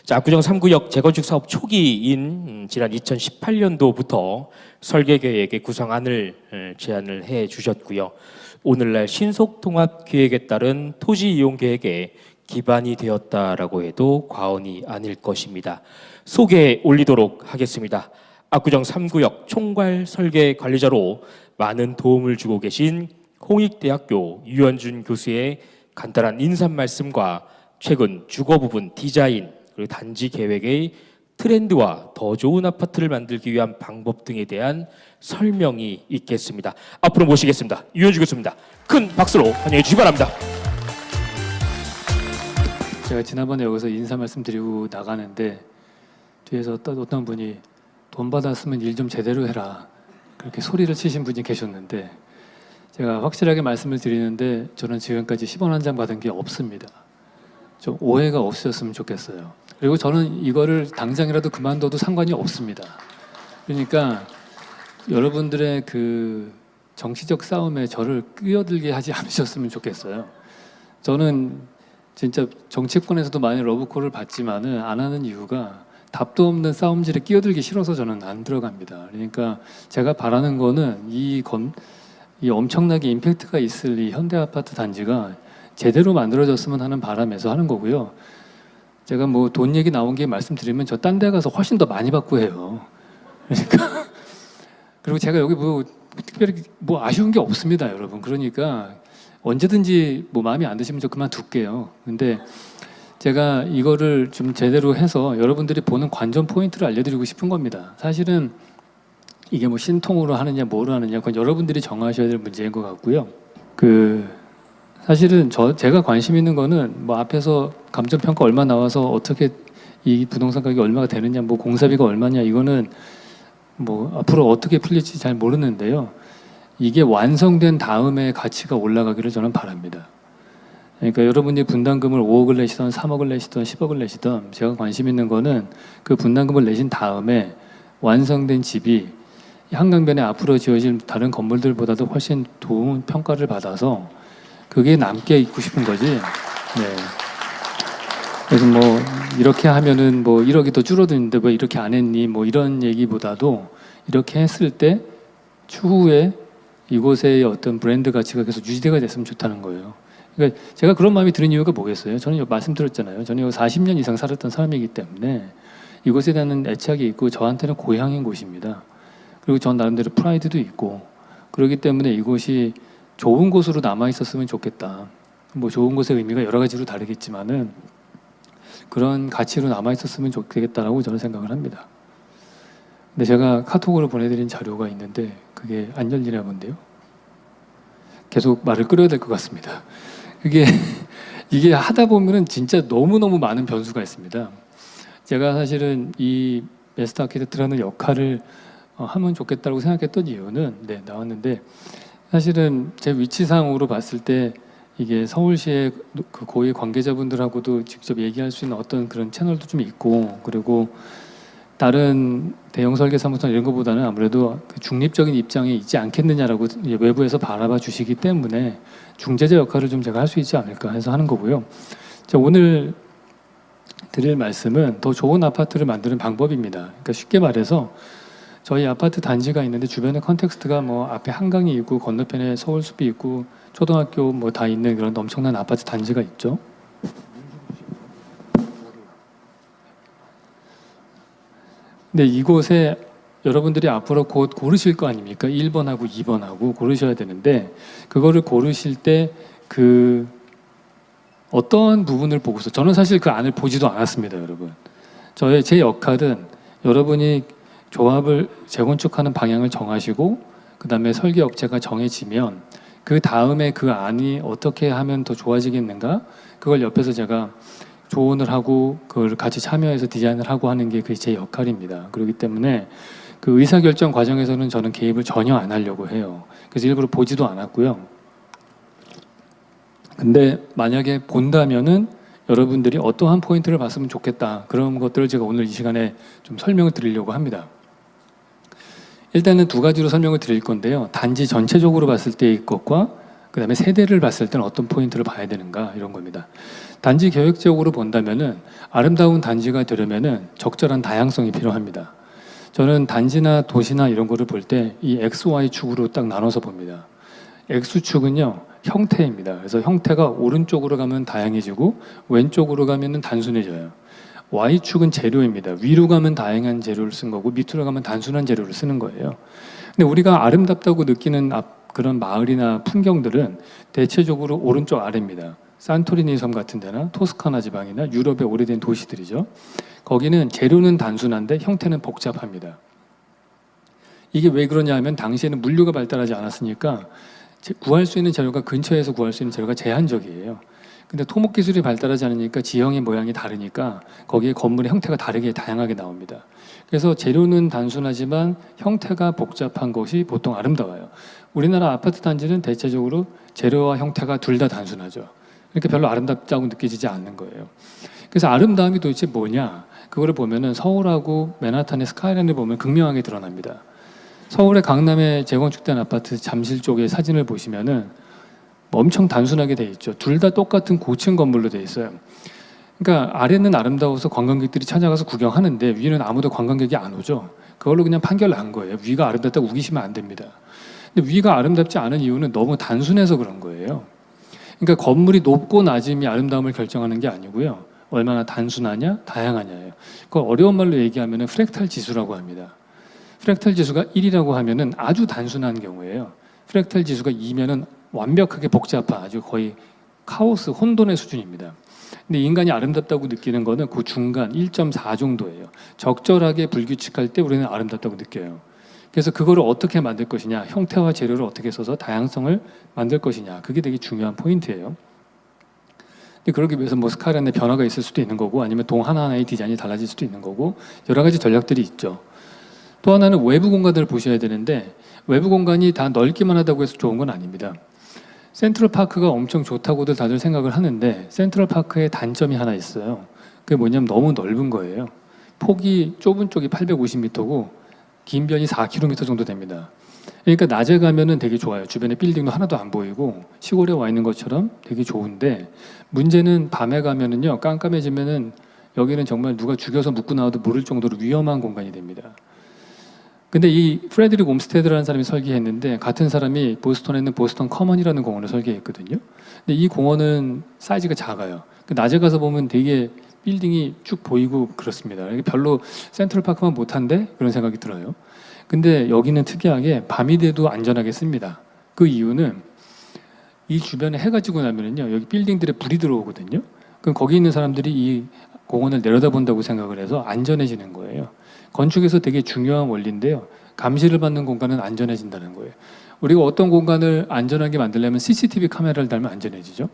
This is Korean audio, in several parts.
자, 압구정 3구역 재건축 사업 초기인 지난 2018년도부터 설계 계획의 구성안을 제안을 해 주셨고요. 오늘날 신속 통합 계획에 따른 토지 이용 계획에 기반이 되었다라고 해도 과언이 아닐 것입니다. 소개해 올리도록 하겠습니다. 압구정 3구역 총괄 설계 관리자로 많은 도움을 주고 계신 홍익대학교 유현준 교수의 간단한 인사 말씀과 최근 주거 부분 디자인 그리고 단지 계획의 트렌드와 더 좋은 아파트를 만들기 위한 방법 등에 대한 설명이 있겠습니다. 앞으로 모시겠습니다. 유현준 교수입니다. 큰 박수로 환영해 주시기 바랍니다. 제가 지난번에 여기서 인사 말씀드리고 나가는데 뒤에서 어떤 분이 돈 받았으면 일 좀 제대로 해라 그렇게 소리를 치신 분이 계셨는데, 제가 확실하게 말씀을 드리는데 저는 지금까지 10원 한 장 받은 게 없습니다. 좀 오해가 없으셨으면 좋겠어요. 그리고 저는 이거를 당장이라도 그만둬도 상관이 없습니다. 그러니까 여러분들의 그 정치적 싸움에 저를 끼어들게 하지 않으셨으면 좋겠어요. 저는 진짜 정치권에서도 많이 러브콜을 받지만은 안 하는 이유가 답도 없는 싸움질에 끼어들기 싫어서 저는 안 들어갑니다. 그러니까 제가 바라는 거는 이 엄청나게 임팩트가 있을 이 현대아파트 단지가 제대로 만들어졌으면 하는 바람에서 하는 거고요. 제가 뭐 돈 얘기 나온 게 말씀드리면 저 딴 데 가서 훨씬 더 많이 받고 해요. 그러니까 그리고 제가 여기 뭐 특별히 뭐 아쉬운 게 없습니다, 여러분. 그러니까 언제든지 뭐 마음에 안 드시면 저 그만둘게요. 근데 제가 이거를 좀 제대로 해서 여러분들이 보는 관전 포인트를 알려드리고 싶은 겁니다. 사실은 이게 뭐 신통으로 하느냐 뭐로 하느냐 그건 여러분들이 정하셔야 될 문제인 것 같고요. 사실은 제가 관심 있는 거는 뭐 앞에서 감정평가 얼마 나와서 어떻게 이 부동산 가격이 얼마가 되느냐, 뭐 공사비가 얼마냐, 이거는 뭐 앞으로 어떻게 풀릴지 잘 모르는데요. 이게 완성된 다음에 가치가 올라가기를 저는 바랍니다. 그러니까 여러분이 분담금을 5억을 내시던 3억을 내시던 10억을 내시던 제가 관심 있는 거는 그 분담금을 내신 다음에 완성된 집이 한강변에 앞으로 지어질 다른 건물들보다도 훨씬 좋은 평가를 받아서 그게 남게 있고 싶은 거지. 네. 그래서 뭐 이렇게 하면은 뭐 1억이 더 줄어드는데 왜 이렇게 안 했니? 뭐 이런 얘기보다도 이렇게 했을 때 추후에 이곳의 어떤 브랜드 가치가 계속 유지가 됐으면 좋다는 거예요. 그러니까 제가 그런 마음이 드는 이유가 뭐겠어요? 저는 말씀드렸잖아요. 저는 여기 40년 이상 살았던 사람이기 때문에 이곳에 대한 애착이 있고 저한테는 고향인 곳입니다. 그리고 전 나름대로 프라이드도 있고 그렇기 때문에 이곳이 좋은 곳으로 남아 있었으면 좋겠다. 뭐 좋은 곳의 의미가 여러 가지로 다르겠지만은 그런 가치로 남아 있었으면 좋겠다라고 저는 생각을 합니다. 근데 제가 카톡으로 보내드린 자료가 있는데 그게 안 열리나 본데요. 계속 말을 끌어야 될 것 같습니다. 이게 하다 보면은 진짜 너무너무 많은 변수가 있습니다. 제가 사실은 이 베스트 아키텍트라는 역할을 하면 좋겠다고 생각했던 이유는 나왔는데, 사실은 제 위치상으로 봤을 때 이게 서울시의 그 고위 관계자분들하고도 직접 얘기할 수 있는 어떤 그런 채널도 좀 있고, 그리고 다른 대형 설계사무소 이런 것보다는 아무래도 그 중립적인 입장에 있지 않겠느냐라고 외부에서 바라봐 주시기 때문에 중재자 역할을 좀 제가 할 수 있지 않을까 해서 하는 거고요. 오늘 드릴 말씀은 더 좋은 아파트를 만드는 방법입니다. 그러니까 쉽게 말해서 저희 아파트 단지가 있는데 주변에 컨텍스트가 뭐 앞에 한강이 있고 건너편에 서울숲이 있고 초등학교 뭐 다 있는 그런 엄청난 아파트 단지가 있죠. 근데 이곳에 여러분들이 앞으로 곧 고르실 거 아닙니까? 1번하고 2번하고 고르셔야 되는데 그거를 고르실 때 그 어떤 부분을 보고서, 저는 사실 그 안을 보지도 않았습니다, 여러분. 제 역할은 여러분이 조합을 재건축하는 방향을 정하시고 그 다음에 설계업체가 정해지면 그 다음에 그 안이 어떻게 하면 더 좋아지겠는가, 그걸 옆에서 제가 조언을 하고 그걸 같이 참여해서 디자인을 하고 하는 게 그게 제 역할입니다. 그렇기 때문에 그 의사결정 과정에서는 저는 개입을 전혀 안 하려고 해요. 그래서 일부러 보지도 않았고요. 근데 만약에 본다면은 여러분들이 어떠한 포인트를 봤으면 좋겠다, 그런 것들을 제가 오늘 이 시간에 좀 설명을 드리려고 합니다. 일단은 두 가지로 설명을 드릴 건데요. 단지 전체적으로 봤을 때의 것과 그다음에 세대를 봤을 때는 어떤 포인트를 봐야 되는가 이런 겁니다. 단지 계획적으로 본다면은 아름다운 단지가 되려면은 적절한 다양성이 필요합니다. 저는 단지나 도시나 이런 거를 볼 때 이 X, Y 축으로 딱 나눠서 봅니다. X축은요 형태입니다. 그래서 형태가 오른쪽으로 가면 다양해지고 왼쪽으로 가면은 단순해져요. Y축은 재료입니다. 위로 가면 다양한 재료를 쓴 거고 밑으로 가면 단순한 재료를 쓰는 거예요. 근데 우리가 아름답다고 느끼는 그런 마을이나 풍경들은 대체적으로 오른쪽 아래입니다. 산토리니 섬 같은 데나 토스카나 지방이나 유럽의 오래된 도시들이죠. 거기는 재료는 단순한데 형태는 복잡합니다. 이게 왜 그러냐 하면 당시에는 물류가 발달하지 않았으니까 구할 수 있는 재료가 근처에서 구할 수 있는 재료가 제한적이에요. 근데 토목 기술이 발달하지 않으니까 지형의 모양이 다르니까 거기에 건물의 형태가 다르게 다양하게 나옵니다. 그래서 재료는 단순하지만 형태가 복잡한 것이 보통 아름다워요. 우리나라 아파트 단지는 대체적으로 재료와 형태가 둘 다 단순하죠. 그러니까 별로 아름답다고 느껴지지 않는 거예요. 그래서 아름다움이 도대체 뭐냐? 그거를 보면은 서울하고 맨하탄의 스카이라인을 보면 극명하게 드러납니다. 서울의 강남에 재건축된 아파트 잠실 쪽의 사진을 보시면은 엄청 단순하게 돼 있죠. 둘 다 똑같은 고층 건물로 돼 있어요. 그러니까 아래는 아름다워서 관광객들이 찾아가서 구경하는데 위는 아무도 관광객이 안 오죠. 그걸로 그냥 판결 난 거예요. 위가 아름답다고 우기시면 안 됩니다. 근데 위가 아름답지 않은 이유는 너무 단순해서 그런 거예요. 그러니까 건물이 높고 낮음이 아름다움을 결정하는 게 아니고요. 얼마나 단순하냐, 다양하냐예요. 그걸 어려운 말로 얘기하면 프랙탈 지수라고 합니다. 프랙탈 지수가 1이라고 하면은 아주 단순한 경우예요. 프랙탈 지수가 2면은 완벽하게 복잡한 아주 거의 카오스, 혼돈의 수준입니다. 근데 인간이 아름답다고 느끼는 거는 그 중간 1.4 정도예요. 적절하게 불규칙할 때 우리는 아름답다고 느껴요. 그래서 그거를 어떻게 만들 것이냐, 형태와 재료를 어떻게 써서 다양성을 만들 것이냐, 그게 되게 중요한 포인트예요. 근데 그러기 위해서 뭐 스카이라인의 변화가 있을 수도 있는 거고 아니면 동 하나하나의 디자인이 달라질 수도 있는 거고 여러 가지 전략들이 있죠. 또 하나는 외부 공간들을 보셔야 되는데 외부 공간이 다 넓기만 하다고 해서 좋은 건 아닙니다. 센트럴파크가 엄청 좋다고들 다들 생각을 하는데 센트럴파크의 단점이 하나 있어요. 그게 뭐냐면 너무 넓은 거예요. 폭이 좁은 쪽이 850m고 긴 변이 4km 정도 됩니다. 그러니까 낮에 가면은 되게 좋아요. 주변에 빌딩도 하나도 안 보이고 시골에 와 있는 것처럼 되게 좋은데 문제는 밤에 가면은요 깜깜해지면은 여기는 정말 누가 죽여서 묻고 나와도 모를 정도로 위험한 공간이 됩니다. 근데 이 프레드릭 옴스테드라는 사람이 설계했는데 같은 사람이 보스턴에 있는 보스턴 커먼이라는 공원을 설계했거든요. 근데 이 공원은 사이즈가 작아요. 낮에 가서 보면 되게 빌딩이 쭉 보이고 그렇습니다. 별로 센트럴파크만 못한데 그런 생각이 들어요. 근데 여기는 특이하게 밤이 돼도 안전하게 씁니다. 그 이유는 이 주변에 해가 지고 나면은요 여기 빌딩들에 불이 들어오거든요. 그럼 거기 있는 사람들이 이 공원을 내려다본다고 생각을 해서 안전해지는 거예요. 건축에서 되게 중요한 원리인데요. 감시를 받는 공간은 안전해진다는 거예요. 우리가 어떤 공간을 안전하게 만들려면 CCTV 카메라를 달면 안전해지죠.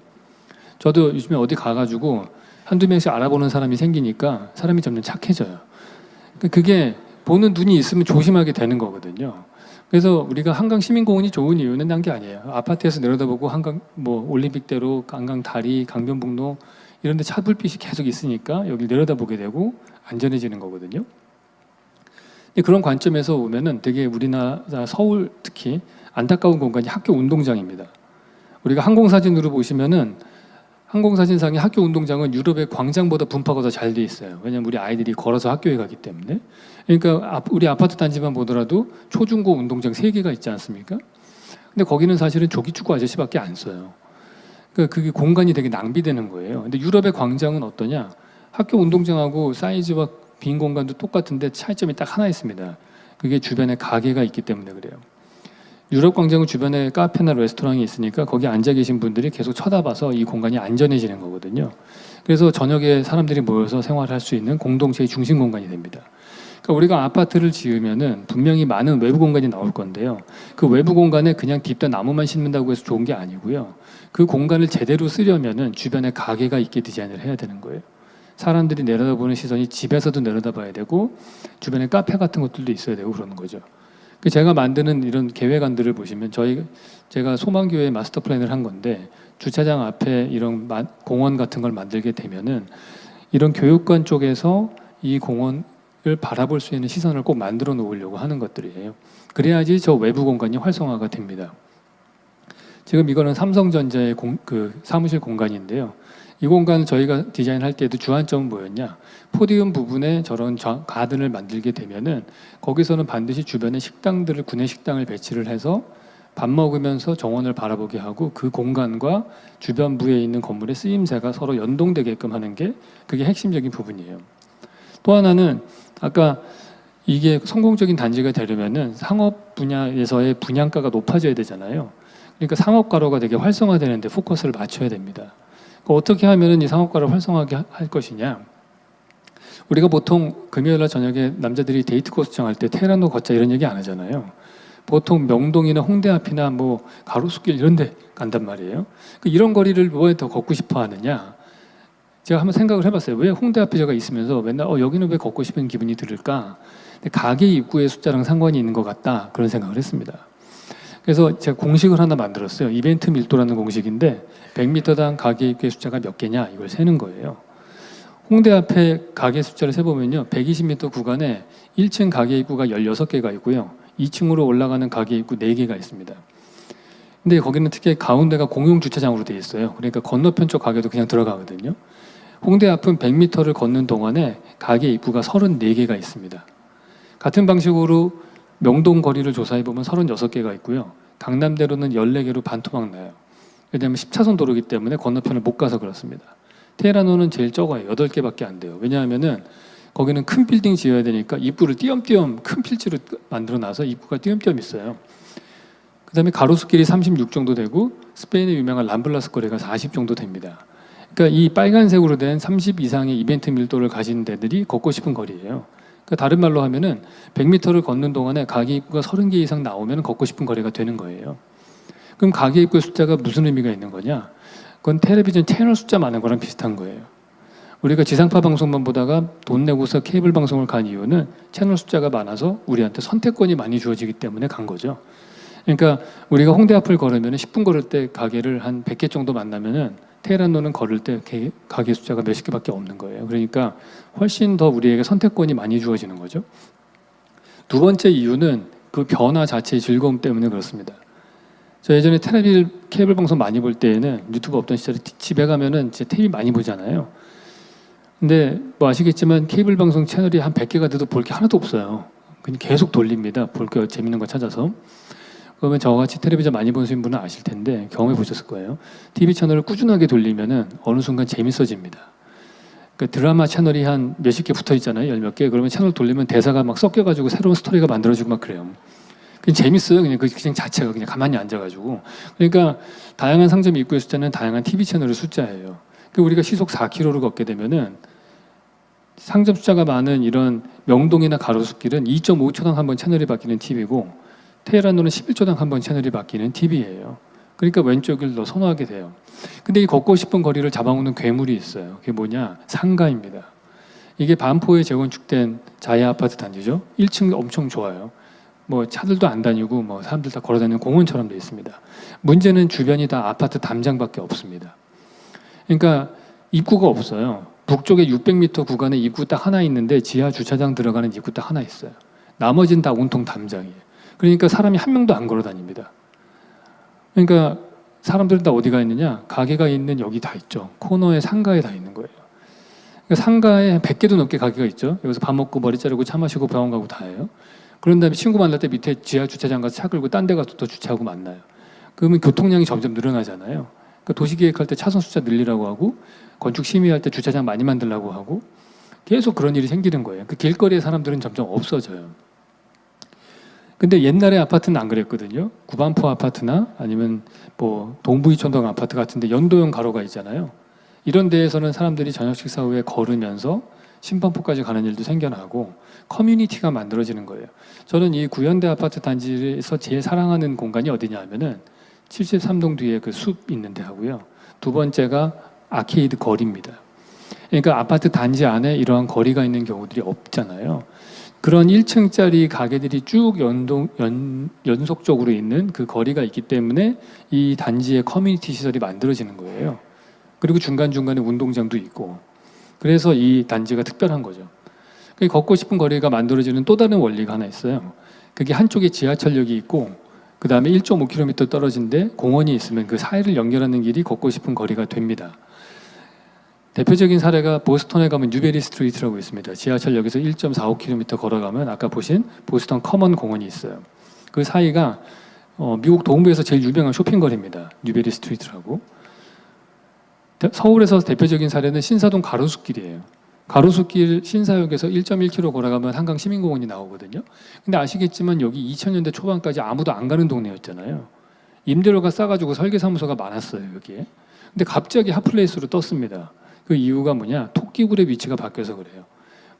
저도 요즘에 어디 가가지고 한두 명씩 알아보는 사람이 생기니까 사람이 점점 착해져요. 그게 보는 눈이 있으면 조심하게 되는 거거든요. 그래서 우리가 한강 시민공원이 좋은 이유는 난 게 아니에요. 아파트에서 내려다보고 한강 뭐 올림픽대로, 한강 다리, 강변북로 이런 데 차불빛이 계속 있으니까 여기 내려다보게 되고 안전해지는 거거든요. 그런 관점에서 보면은 되게 우리나라 서울 특히 안타까운 공간이 학교 운동장입니다. 우리가 항공사진으로 보시면은 항공사진상의 학교 운동장은 유럽의 광장보다 분파가 더 잘 돼 있어요. 왜냐하면 우리 아이들이 걸어서 학교에 가기 때문에. 그러니까 우리 아파트 단지만 보더라도 초중고 운동장 3개가 있지 않습니까? 근데 거기는 사실은 조기축구 아저씨밖에 안 써요. 그러니까 그게 공간이 되게 낭비되는 거예요. 근데 유럽의 광장은 어떠냐? 학교 운동장하고 사이즈와 빈 공간도 똑같은데 차이점이 딱 하나 있습니다. 그게 주변에 가게가 있기 때문에 그래요. 유럽 광장은 주변에 카페나 레스토랑이 있으니까 거기 앉아 계신 분들이 계속 쳐다봐서 이 공간이 안전해지는 거거든요. 그래서 저녁에 사람들이 모여서 생활할 수 있는 공동체의 중심 공간이 됩니다. 그러니까 우리가 아파트를 지으면은 분명히 많은 외부 공간이 나올 건데요. 그 외부 공간에 그냥 딥다 나무만 심는다고 해서 좋은 게 아니고요. 그 공간을 제대로 쓰려면은 주변에 가게가 있게 디자인을 해야 되는 거예요. 사람들이 내려다보는 시선이 집에서도 내려다봐야 되고 주변에 카페 같은 것들도 있어야 되고 그러는 거죠. 제가 만드는 이런 계획안들을 보시면 제가 소망교회 마스터 플랜을 한 건데 주차장 앞에 이런 공원 같은 걸 만들게 되면은 이런 교육관 쪽에서 이 공원을 바라볼 수 있는 시선을 꼭 만들어 놓으려고 하는 것들이에요. 그래야지 저 외부 공간이 활성화가 됩니다. 지금 이거는 삼성전자의 그 사무실 공간인데요. 이 공간을 저희가 디자인할 때도 주안점은 뭐였냐? 포디움 부분에 저런 가든을 만들게 되면은 거기서는 반드시 주변에 식당들을 구내 식당을 배치를 해서 밥 먹으면서 정원을 바라보게 하고 그 공간과 주변부에 있는 건물의 쓰임새가 서로 연동되게끔 하는 게 그게 핵심적인 부분이에요. 또 하나는 아까 이게 성공적인 단지가 되려면은 상업 분야에서의 분양가가 높아져야 되잖아요. 그러니까 상업가로가 되게 활성화되는데 포커스를 맞춰야 됩니다. 그러니까 어떻게 하면은 이 상업가를 활성화하게 할 것이냐? 우리가 보통 금요일날 저녁에 남자들이 데이트 코스 정할 때 테헤란로 걷자 이런 얘기 안 하잖아요. 보통 명동이나 홍대 앞이나 뭐 가로수길 이런 데 간단 말이에요. 이런 거리를 왜 더 걷고 싶어 하느냐? 제가 한번 생각을 해봤어요. 왜 홍대 앞에 제가 있으면서 맨날 여기는 왜 걷고 싶은 기분이 들을까? 근데 가게 입구의 숫자랑 상관이 있는 것 같다. 그런 생각을 했습니다. 그래서 제가 공식을 하나 만들었어요. 이벤트 밀도라는 공식인데 100m당 가게 입구의 숫자가 몇 개냐 이걸 세는 거예요. 홍대 앞에 가게 숫자를 세보면요. 120m 구간에 1층 가게 입구가 16개가 있고요. 2층으로 올라가는 가게 입구 4개가 있습니다. 근데 거기는 특히 가운데가 공용 주차장으로 되어 있어요. 그러니까 건너편 쪽 가게도 그냥 들어가거든요. 홍대 앞은 100m를 걷는 동안에 가게 입구가 34개가 있습니다. 같은 방식으로 명동 거리를 조사해보면 36개가 있고요. 강남대로는 14개로 반토막 나요. 왜냐하면 10차선 도로이기 때문에 건너편을 못 가서 그렇습니다. 테헤란로는 제일 적어요. 8개밖에 안 돼요. 왜냐하면은 거기는 큰 빌딩 지어야 되니까 입구를 띄엄띄엄 큰 필지로 만들어놔서 입구가 띄엄띄엄 있어요. 그 다음에 가로수길이 36 정도 되고 스페인의 유명한 람블라스 거리가 40 정도 됩니다. 그러니까 이 빨간색으로 된 30 이상의 이벤트 밀도를 가진 데들이 걷고 싶은 거리예요. 그러니까 다른 말로 하면은 100m를 걷는 동안에 가게 입구가 30개 이상 나오면 걷고 싶은 거리가 되는 거예요. 그럼 가게 입구의 숫자가 무슨 의미가 있는 거냐? 그건 텔레비전 채널 숫자 많은 거랑 비슷한 거예요. 우리가 지상파 방송만 보다가 돈 내고서 케이블 방송을 간 이유는 채널 숫자가 많아서 우리한테 선택권이 많이 주어지기 때문에 간 거죠. 그러니까 우리가 홍대 앞을 걸으면 10분 걸을 때 가게를 한 100개 정도 만나면은 테헤란로는 걸을 때 가게 숫자가 몇십 개밖에 없는 거예요. 그러니까 훨씬 더 우리에게 선택권이 많이 주어지는 거죠. 두 번째 이유는 그 변화 자체의 즐거움 때문에 그렇습니다. 저 예전에 텔레비 케이블 방송 많이 볼 때에는 유튜브 없던 시절에 집에 가면은 진짜 TV 많이 보잖아요. 근데 뭐 아시겠지만 케이블 방송 채널이 한 100개가 돼도 볼 게 하나도 없어요. 그냥 계속 돌립니다. 볼 게 재밌는 거 찾아서. 그러면 저같이 텔레비전 많이 보신 분은 아실 텐데 경험해 보셨을 거예요. TV 채널을 꾸준하게 돌리면은 어느 순간 재밌어집니다. 그러니까 드라마 채널이 한 몇십 개 붙어 있잖아요. 열 몇 개. 그러면 채널 돌리면 대사가 막 섞여가지고 새로운 스토리가 만들어지고 막 그래요. 그냥 재밌어요. 그냥 그 자체가 그냥 가만히 앉아가지고. 그러니까 다양한 상점 입구의 숫자는 다양한 TV 채널의 숫자예요. 그 우리가 시속 4km를 걷게 되면은 상점 숫자가 많은 이런 명동이나 가로수길은 2.5초당 한 번 채널이 바뀌는 TV고 테헤란로는 11초당 한 번 채널이 바뀌는 TV예요. 그러니까 왼쪽을 더 선호하게 돼요. 근데 이 걷고 싶은 거리를 잡아먹는 괴물이 있어요. 그게 뭐냐? 상가입니다. 이게 반포에 재건축된 자야 아파트 단지죠. 1층 엄청 좋아요. 뭐 차들도 안 다니고 뭐 사람들 다 걸어다니는 공원처럼 돼 있습니다. 문제는 주변이 다 아파트 담장밖에 없습니다. 그러니까 입구가 없어요. 북쪽에 600m 구간에 입구 딱 하나 있는데 지하 주차장 들어가는 입구 딱 하나 있어요. 나머지는 다 온통 담장이에요. 그러니까 사람이 한 명도 안 걸어 다닙니다. 그러니까 사람들은 다 어디가 있느냐? 가게가 있는 여기 다 있죠. 코너에 상가에 다 있는 거예요. 그러니까 상가에 100개도 넘게 가게가 있죠. 여기서 밥 먹고 머리 자르고 차 마시고 병원 가고 다 해요. 그런 다음에 친구 만날 때 밑에 지하 주차장 가서 차 끌고 딴 데 가서 또 주차하고 만나요. 그러면 교통량이 점점 늘어나잖아요. 그러니까 도시계획할 때 차선 숫자 늘리라고 하고 건축 심의할 때 주차장 많이 만들라고 하고 계속 그런 일이 생기는 거예요. 그 길거리의 사람들은 점점 없어져요. 근데 옛날에 아파트는 안 그랬거든요. 구반포 아파트나 아니면 뭐 동부이촌동 아파트 같은데 연도형 가로가 있잖아요. 이런 데에서는 사람들이 저녁 식사 후에 걸으면서 신반포까지 가는 일도 생겨나고 커뮤니티가 만들어지는 거예요. 저는 이 구현대 아파트 단지에서 제일 사랑하는 공간이 어디냐 하면은 73동 뒤에 그 숲 있는데 하고요. 두 번째가 아케이드 거리입니다. 그러니까 아파트 단지 안에 이러한 거리가 있는 경우들이 없잖아요. 그런 1층짜리 가게들이 쭉 연속적으로 있는 그 거리가 있기 때문에 이 단지의 커뮤니티 시설이 만들어지는 거예요. 그리고 중간중간에 운동장도 있고. 그래서 이 단지가 특별한 거죠. 걷고 싶은 거리가 만들어지는 또 다른 원리가 하나 있어요. 그게 한쪽에 지하철역이 있고 그 다음에 1.5km 떨어진데 공원이 있으면 그 사이를 연결하는 길이 걷고 싶은 거리가 됩니다. 대표적인 사례가 보스턴에 가면 뉴베리 스트리트라고 있습니다. 지하철역에서 1.45km 걸어가면 아까 보신 보스턴 커먼 공원이 있어요. 그 사이가 미국 동부에서 제일 유명한 쇼핑거리입니다. 뉴베리 스트리트라고. 서울에서 대표적인 사례는 신사동 가로수길이에요. 가로수길 신사역에서 1.1km 걸어가면 한강 시민공원이 나오거든요. 근데 아시겠지만 여기 2000년대 초반까지 아무도 안 가는 동네였잖아요. 임대료가 싸가지고 설계사무소가 많았어요, 여기에. 근데 갑자기 핫플레이스로 떴습니다. 그 이유가 뭐냐? 토끼굴의 위치가 바뀌어서 그래요.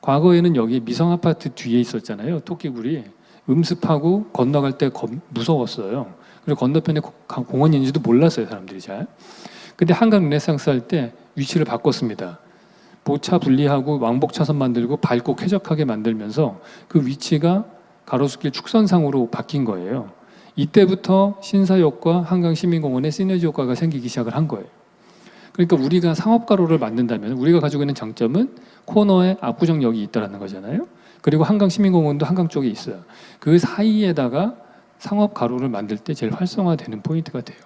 과거에는 여기 미성아파트 뒤에 있었잖아요. 토끼굴이. 음습하고 건너갈 때 무서웠어요. 그리고 건너편에 공원이 있는지도 몰랐어요, 사람들이 잘. 근데 한강 르네상스 할 때 위치를 바꿨습니다. 보차 분리하고 왕복 차선 만들고 밝고 쾌적하게 만들면서 그 위치가 가로수길 축선상으로 바뀐 거예요. 이때부터 신사역과 한강시민공원에 시너지 효과가 생기기 시작을 한 거예요. 그러니까 우리가 상업가로를 만든다면 우리가 가지고 있는 장점은 코너에 압구정역이 있다는 거잖아요. 그리고 한강시민공원도 한강 쪽에 있어요. 그 사이에다가 상업가로를 만들 때 제일 활성화되는 포인트가 돼요.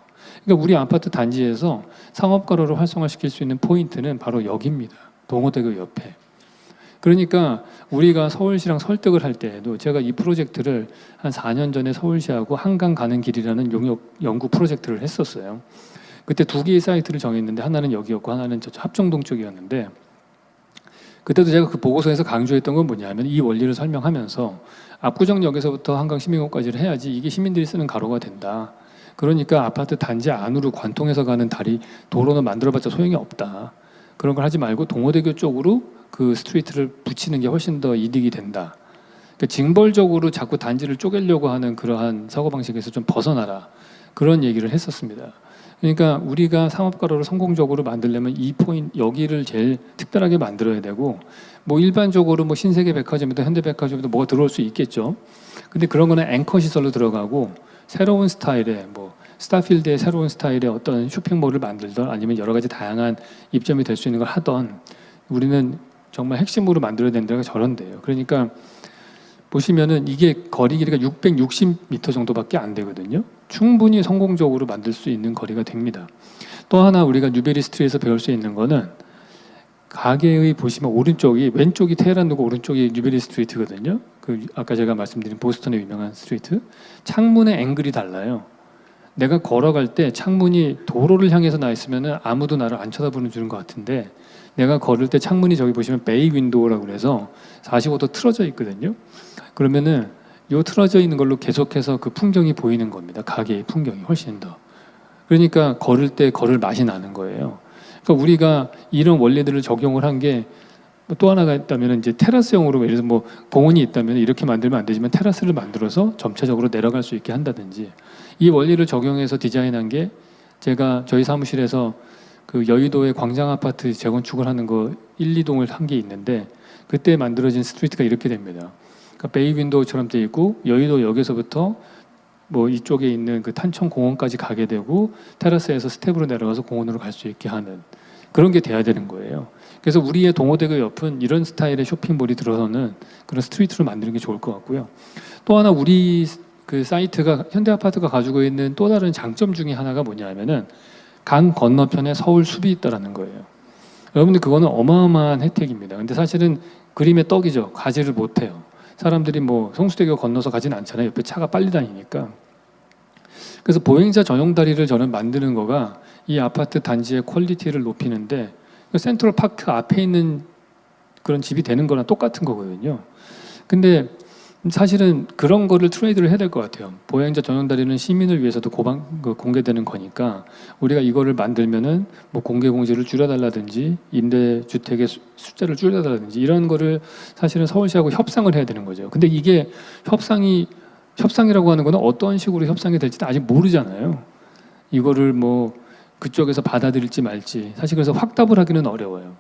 그러니까 우리 아파트 단지에서 상업가로를 활성화시킬 수 있는 포인트는 바로 여기입니다. 동호대교 옆에. 그러니까 우리가 서울시랑 설득을 할 때에도 제가 이 프로젝트를 한 4년 전에 서울시하고 한강 가는 길이라는 용역 연구 프로젝트를 했었어요. 그때 두 개의 사이트를 정했는데 하나는 여기였고 하나는 저쪽 합정동 쪽이었는데 그때도 제가 그 보고서에서 강조했던 건 뭐냐면 이 원리를 설명하면서 압구정역에서부터 한강시민공원까지를 해야지 이게 시민들이 쓰는 가로가 된다. 그러니까 아파트 단지 안으로 관통해서 가는 다리 도로는 만들어봤자 소용이 없다. 그런 걸 하지 말고 동호대교 쪽으로 그 스트리트를 붙이는 게 훨씬 더 이득이 된다. 그러니까 징벌적으로 자꾸 단지를 쪼개려고 하는 그러한 사고방식에서 좀 벗어나라. 그런 얘기를 했었습니다. 그러니까 우리가 상업가로를 성공적으로 만들려면 이 포인트 여기를 제일 특별하게 만들어야 되고 뭐 일반적으로 뭐 신세계 백화점이든 현대백화점이든 뭐가 들어올 수 있겠죠. 근데 그런 거는 앵커 시설로 들어가고 새로운 스타일의 뭐 스타필드의 새로운 스타일의 어떤 쇼핑몰을 만들던 아니면 여러 가지 다양한 입점이 될 수 있는 걸 하던 우리는 정말 핵심으로 만들어야 되는 데가 저런 데예요. 그러니까 보시면은 이게 거리 길이가 660m 정도밖에 안 되거든요. 충분히 성공적으로 만들 수 있는 거리가 됩니다. 또 하나 우리가 뉴베리 스트리트에서 배울 수 있는 거는 가게의 보시면 오른쪽이 왼쪽이 테헤란로고 오른쪽이 뉴베리 스트리트거든요. 그 아까 제가 말씀드린 보스턴의 유명한 스트리트. 창문의 앵글이 달라요. 내가 걸어갈 때 창문이 도로를 향해서 나 있으면은 아무도 나를 안 쳐다보는 줄인 것 같은데 내가 걸을 때 창문이 저기 보시면 베이 윈도우라고 그래서 45도 틀어져 있거든요. 그러면은 요 틀어져 있는 걸로 계속해서 그 풍경이 보이는 겁니다. 가게의 풍경이 훨씬 더. 그러니까 걸을 때 걸을 맛이 나는 거예요. 그러니까 우리가 이런 원리들을 적용을 한 게 또 하나가 있다면 이제 테라스형으로 예를 들어서 뭐 공원이 있다면 이렇게 만들면 안 되지만 테라스를 만들어서 점차적으로 내려갈 수 있게 한다든지 이 원리를 적용해서 디자인한 게 제가 저희 사무실에서 그 여의도의 광장 아파트 재건축을 하는 거 1, 2동을 한 게 있는데 그때 만들어진 스트리트가 이렇게 됩니다. 그러니까 베이 윈도우처럼 돼 있고 여의도역에서부터 뭐 이쪽에 있는 그 탄천 공원까지 가게 되고 테라스에서 스텝으로 내려가서 공원으로 갈 수 있게 하는 그런 게 돼야 되는 거예요. 그래서 우리의 동호대교 옆은 이런 스타일의 쇼핑몰이 들어서는 그런 스트리트를 만드는 게 좋을 것 같고요. 또 하나 우리 그 사이트가 현대아파트가 가지고 있는 또 다른 장점 중에 하나가 뭐냐면은 강 건너편에 서울 숲이 있다라는 거예요. 여러분들 그거는 어마어마한 혜택입니다. 근데 사실은 그림의 떡이죠. 가지를 못해요. 사람들이 뭐 성수대교 건너서 가진 않잖아요. 옆에 차가 빨리 다니니까. 그래서 보행자 전용 다리를 저는 만드는 거가 이 아파트 단지의 퀄리티를 높이는데 센트럴 파크 앞에 있는 그런 집이 되는 거랑 똑같은 거거든요. 근데 사실은 그런 거를 트레이드를 해야 될 것 같아요. 보행자 전용 다리는 시민을 위해서도 공개되는 거니까 우리가 이거를 만들면은 뭐 공개 공지를 줄여달라든지 임대주택의 숫자를 줄여달라든지 이런 거를 사실은 서울시하고 협상을 해야 되는 거죠. 근데 이게 협상이라고 하는 거는 어떤 식으로 협상이 될지는 아직 모르잖아요. 이거를 뭐 그쪽에서 받아들일지 말지 사실 그래서 확답을 하기는 어려워요.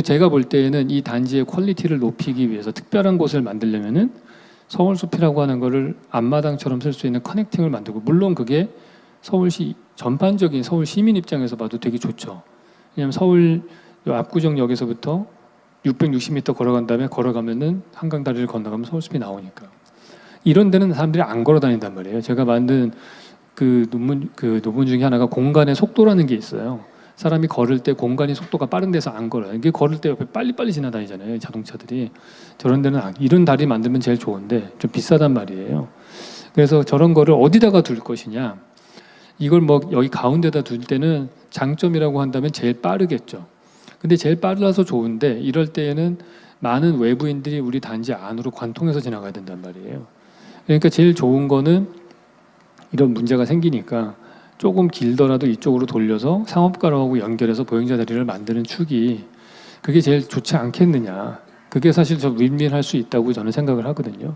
제가 볼 때에는 이 단지의 퀄리티를 높이기 위해서 특별한 곳을 만들려면은 서울숲이라고 하는 거를 앞마당처럼 쓸 수 있는 커넥팅을 만들고 물론 그게 서울시 전반적인 서울 시민 입장에서 봐도 되게 좋죠. 왜냐하면 서울 압구정역에서부터 660m 걸어간 다음에 걸어가면은 한강 다리를 건너가면 서울숲이 나오니까. 이런 데는 사람들이 안 걸어 다닌단 말이에요. 제가 만든 논문 중에 하나가 공간의 속도라는 게 있어요. 사람이 걸을 때 공간의 속도가 빠른 데서 안 걸어요. 이게 걸을 때 옆에 빨리빨리 지나다니잖아요. 자동차들이. 저런 데는 이런 다리 만들면 제일 좋은데 좀 비싸단 말이에요. 그래서 저런 거를 어디다가 둘 것이냐. 이걸 뭐 여기 가운데다 둘 때는 장점이라고 한다면 제일 빠르겠죠. 근데 제일 빨라서 좋은데 이럴 때에는 많은 외부인들이 우리 단지 안으로 관통해서 지나가야 된단 말이에요. 그러니까 제일 좋은 거는 이런 문제가 생기니까 조금 길더라도 이쪽으로 돌려서 상업가로하고 연결해서 보행자 다리를 만드는 축이 그게 제일 좋지 않겠느냐. 그게 사실 저 윈윈할 수 있다고 저는 생각을 하거든요.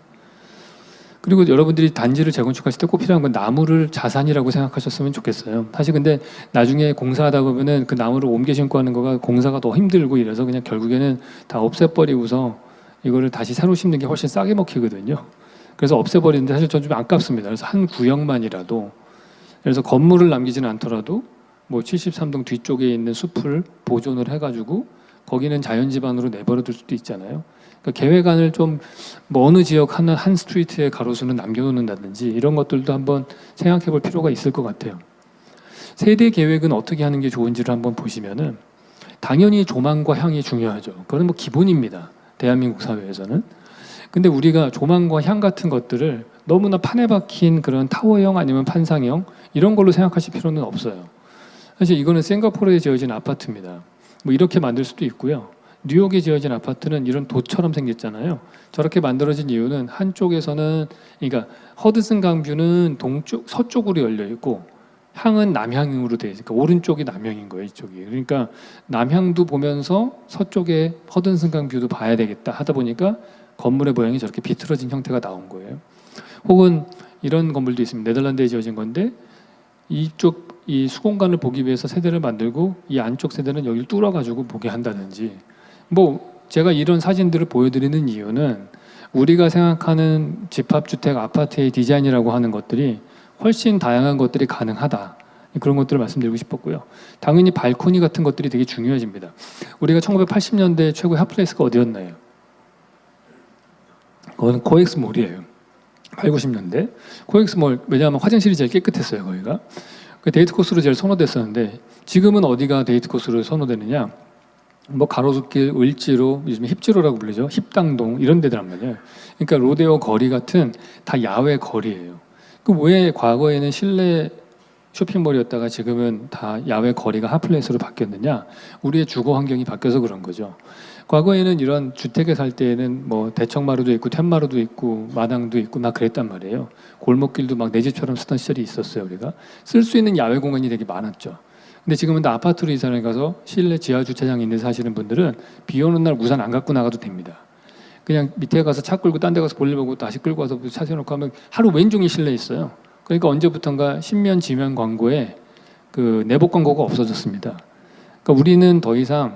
그리고 여러분들이 단지를 재건축하실 때 꼭 필요한 건 나무를 자산이라고 생각하셨으면 좋겠어요. 사실 근데 나중에 공사하다 보면은 그 나무를 옮겨 심고 하는 거가 공사가 더 힘들고 이래서 그냥 결국에는 다 없애버리고서 이거를 다시 새로 심는 게 훨씬 싸게 먹히거든요. 그래서 없애버리는데 사실 전 좀 아깝습니다. 그래서 한 구역만이라도 그래서 건물을 남기지는 않더라도 뭐 73동 뒤쪽에 있는 숲을 보존을 해가지고 거기는 자연지반으로 내버려둘 수도 있잖아요. 그러니까 계획안을 좀 뭐 어느 지역 한 스트리트의 가로수는 남겨놓는다든지 이런 것들도 한번 생각해볼 필요가 있을 것 같아요. 세대 계획은 어떻게 하는 게 좋은지를 한번 보시면은 당연히 조망과 향이 중요하죠. 그건 뭐 기본입니다. 대한민국 사회에서는. 근데 우리가 조망과 향 같은 것들을 너무나 판에 박힌 그런 타워형 아니면 판상형 이런 걸로 생각하실 필요는 없어요. 사실 이거는 싱가포르에 지어진 아파트입니다. 뭐 이렇게 만들 수도 있고요. 뉴욕에 지어진 아파트는 이런 도처럼 생겼잖아요. 저렇게 만들어진 이유는 한쪽에서는 그러니까 허드슨 강뷰는 동쪽 서쪽으로 열려 있고 향은 남향으로 되어 있으니까 오른쪽이 남향인 거예요, 이쪽이. 그러니까 남향도 보면서 서쪽에 허드슨 강뷰도 봐야 되겠다 하다 보니까 건물의 모양이 저렇게 비틀어진 형태가 나온 거예요. 혹은 이런 건물도 있습니다. 네덜란드에 지어진 건데 이쪽 이 수공간을 보기 위해서 세대를 만들고 이 안쪽 세대는 여기를 뚫어가지고 보게 한다든지 뭐 제가 이런 사진들을 보여드리는 이유는 우리가 생각하는 집합주택 아파트의 디자인이라고 하는 것들이 훨씬 다양한 것들이 가능하다. 그런 것들을 말씀드리고 싶었고요. 당연히 발코니 같은 것들이 되게 중요해집니다. 우리가 1980년대 최고의 핫플레이스가 어디였나요? 그건 코엑스몰이에요. 8, 90년대. 코엑스몰, 왜냐하면 화장실이 제일 깨끗했어요, 거기가. 그 데이트 코스로 제일 선호됐었는데 지금은 어디가 데이트 코스로 선호되느냐? 뭐 가로수길, 을지로, 요즘 힙지로라고 불리죠. 힙당동 이런 데들란 말이에요. 그러니까 로데오 거리 같은 다 야외 거리예요. 그 왜 과거에는 실내 쇼핑몰이었다가 지금은 다 야외 거리가 핫플레이스로 바뀌었느냐? 우리의 주거 환경이 바뀌어서 그런 거죠. 과거에는 이런 주택에 살 때에는 뭐 대청마루도 있고 텐마루도 있고 마당도 있고 막 그랬단 말이에요. 골목길도 막 내 집처럼 쓰던 시절이 있었어요. 우리가 쓸 수 있는 야외 공간이 되게 많았죠. 근데 지금은 다 아파트로 이사를 가서 실내 지하 주차장에 있는 사시는 분들은 비 오는 날 우산 안 갖고 나가도 됩니다. 그냥 밑에 가서 차 끌고 딴 데 가서 볼일 보고 다시 끌고 와서 차 세워놓고 하면 하루 왼종일 실내에 있어요. 그러니까 언제부턴가 신면 지면 광고에 그 내복 광고가 없어졌습니다. 그러니까 우리는 더 이상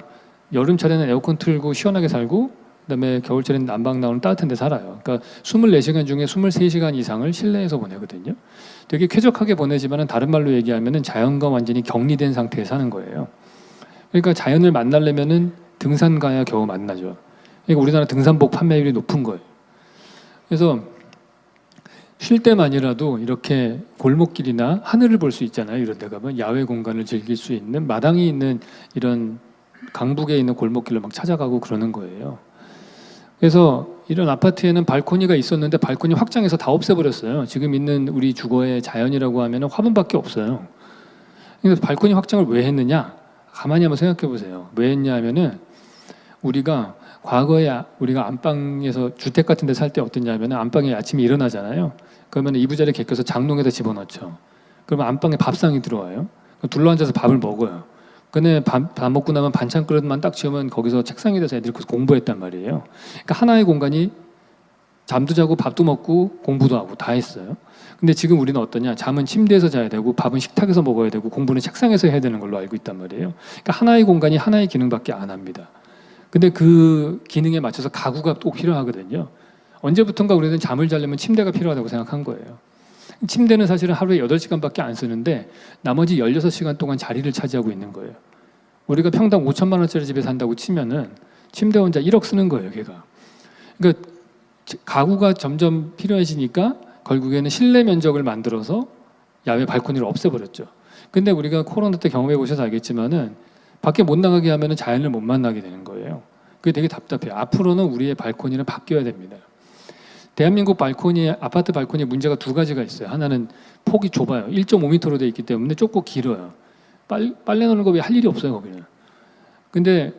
여름철에는 에어컨 틀고 시원하게 살고 그다음에 겨울철에는 난방 나오는 따뜻한 데 살아요. 그러니까 24시간 중에 23시간 이상을 실내에서 보내거든요. 되게 쾌적하게 보내지만은 다른 말로 얘기하면은 자연과 완전히 격리된 상태에 사는 거예요. 그러니까 자연을 만나려면은 등산 가야 겨우 만나죠. 그러니까 우리나라 등산복 판매율이 높은 거예요. 그래서 쉴 때만이라도 이렇게 골목길이나 하늘을 볼 수 있잖아요. 이런 데 가면 야외 공간을 즐길 수 있는 마당이 있는 이런 강북에 있는 골목길로 막 찾아가고 그러는 거예요. 그래서 이런 아파트에는 발코니가 있었는데 발코니 확장해서 다 없애버렸어요. 지금 있는 우리 주거의 자연이라고 하면 화분밖에 없어요. 그래서 발코니 확장을 왜 했느냐? 가만히 한번 생각해 보세요. 왜 했냐 하면은 우리가 과거에 우리가 안방에서 주택 같은 데 살 때 어땠냐면 안방에 아침에 일어나잖아요. 그러면 이부자리 개껴서 장롱에다 집어넣죠. 그러면 안방에 밥상이 들어와요. 둘러앉아서 밥을 먹어요. 근데 밥 먹고 나면 반찬 그릇만 딱 치우면 거기서 책상에 대해서 애들이 공부했단 말이에요. 그러니까 하나의 공간이 잠도 자고 밥도 먹고 공부도 하고 다 했어요. 근데 지금 우리는 어떠냐? 잠은 침대에서 자야 되고 밥은 식탁에서 먹어야 되고 공부는 책상에서 해야 되는 걸로 알고 있단 말이에요. 그러니까 하나의 공간이 하나의 기능밖에 안 합니다. 근데 그 기능에 맞춰서 가구가 꼭 필요하거든요. 언제부턴가 우리는 잠을 자려면 침대가 필요하다고 생각한 거예요. 침대는 사실은 하루에 8시간밖에 안 쓰는데 나머지 16시간 동안 자리를 차지하고 있는 거예요. 우리가 평당 5천만 원짜리 집에 산다고 치면은 침대 혼자 1억 쓰는 거예요, 걔가. 그러니까 가구가 점점 필요해지니까 결국에는 실내 면적을 만들어서 야외 발코니를 없애버렸죠. 근데 우리가 코로나 때 경험해 보셔서 알겠지만은 밖에 못 나가게 하면은 자연을 못 만나게 되는 거예요. 그게 되게 답답해요. 앞으로는 우리의 발코니는 바뀌어야 됩니다. 대한민국 발코니, 아파트 발코니 문제가 두 가지가 있어요. 하나는 폭이 좁아요. 1.5m로 되어 있기 때문에 좁고 길어요. 빨래 넣는 거 왜 할 일이 없어요, 거기는. 근데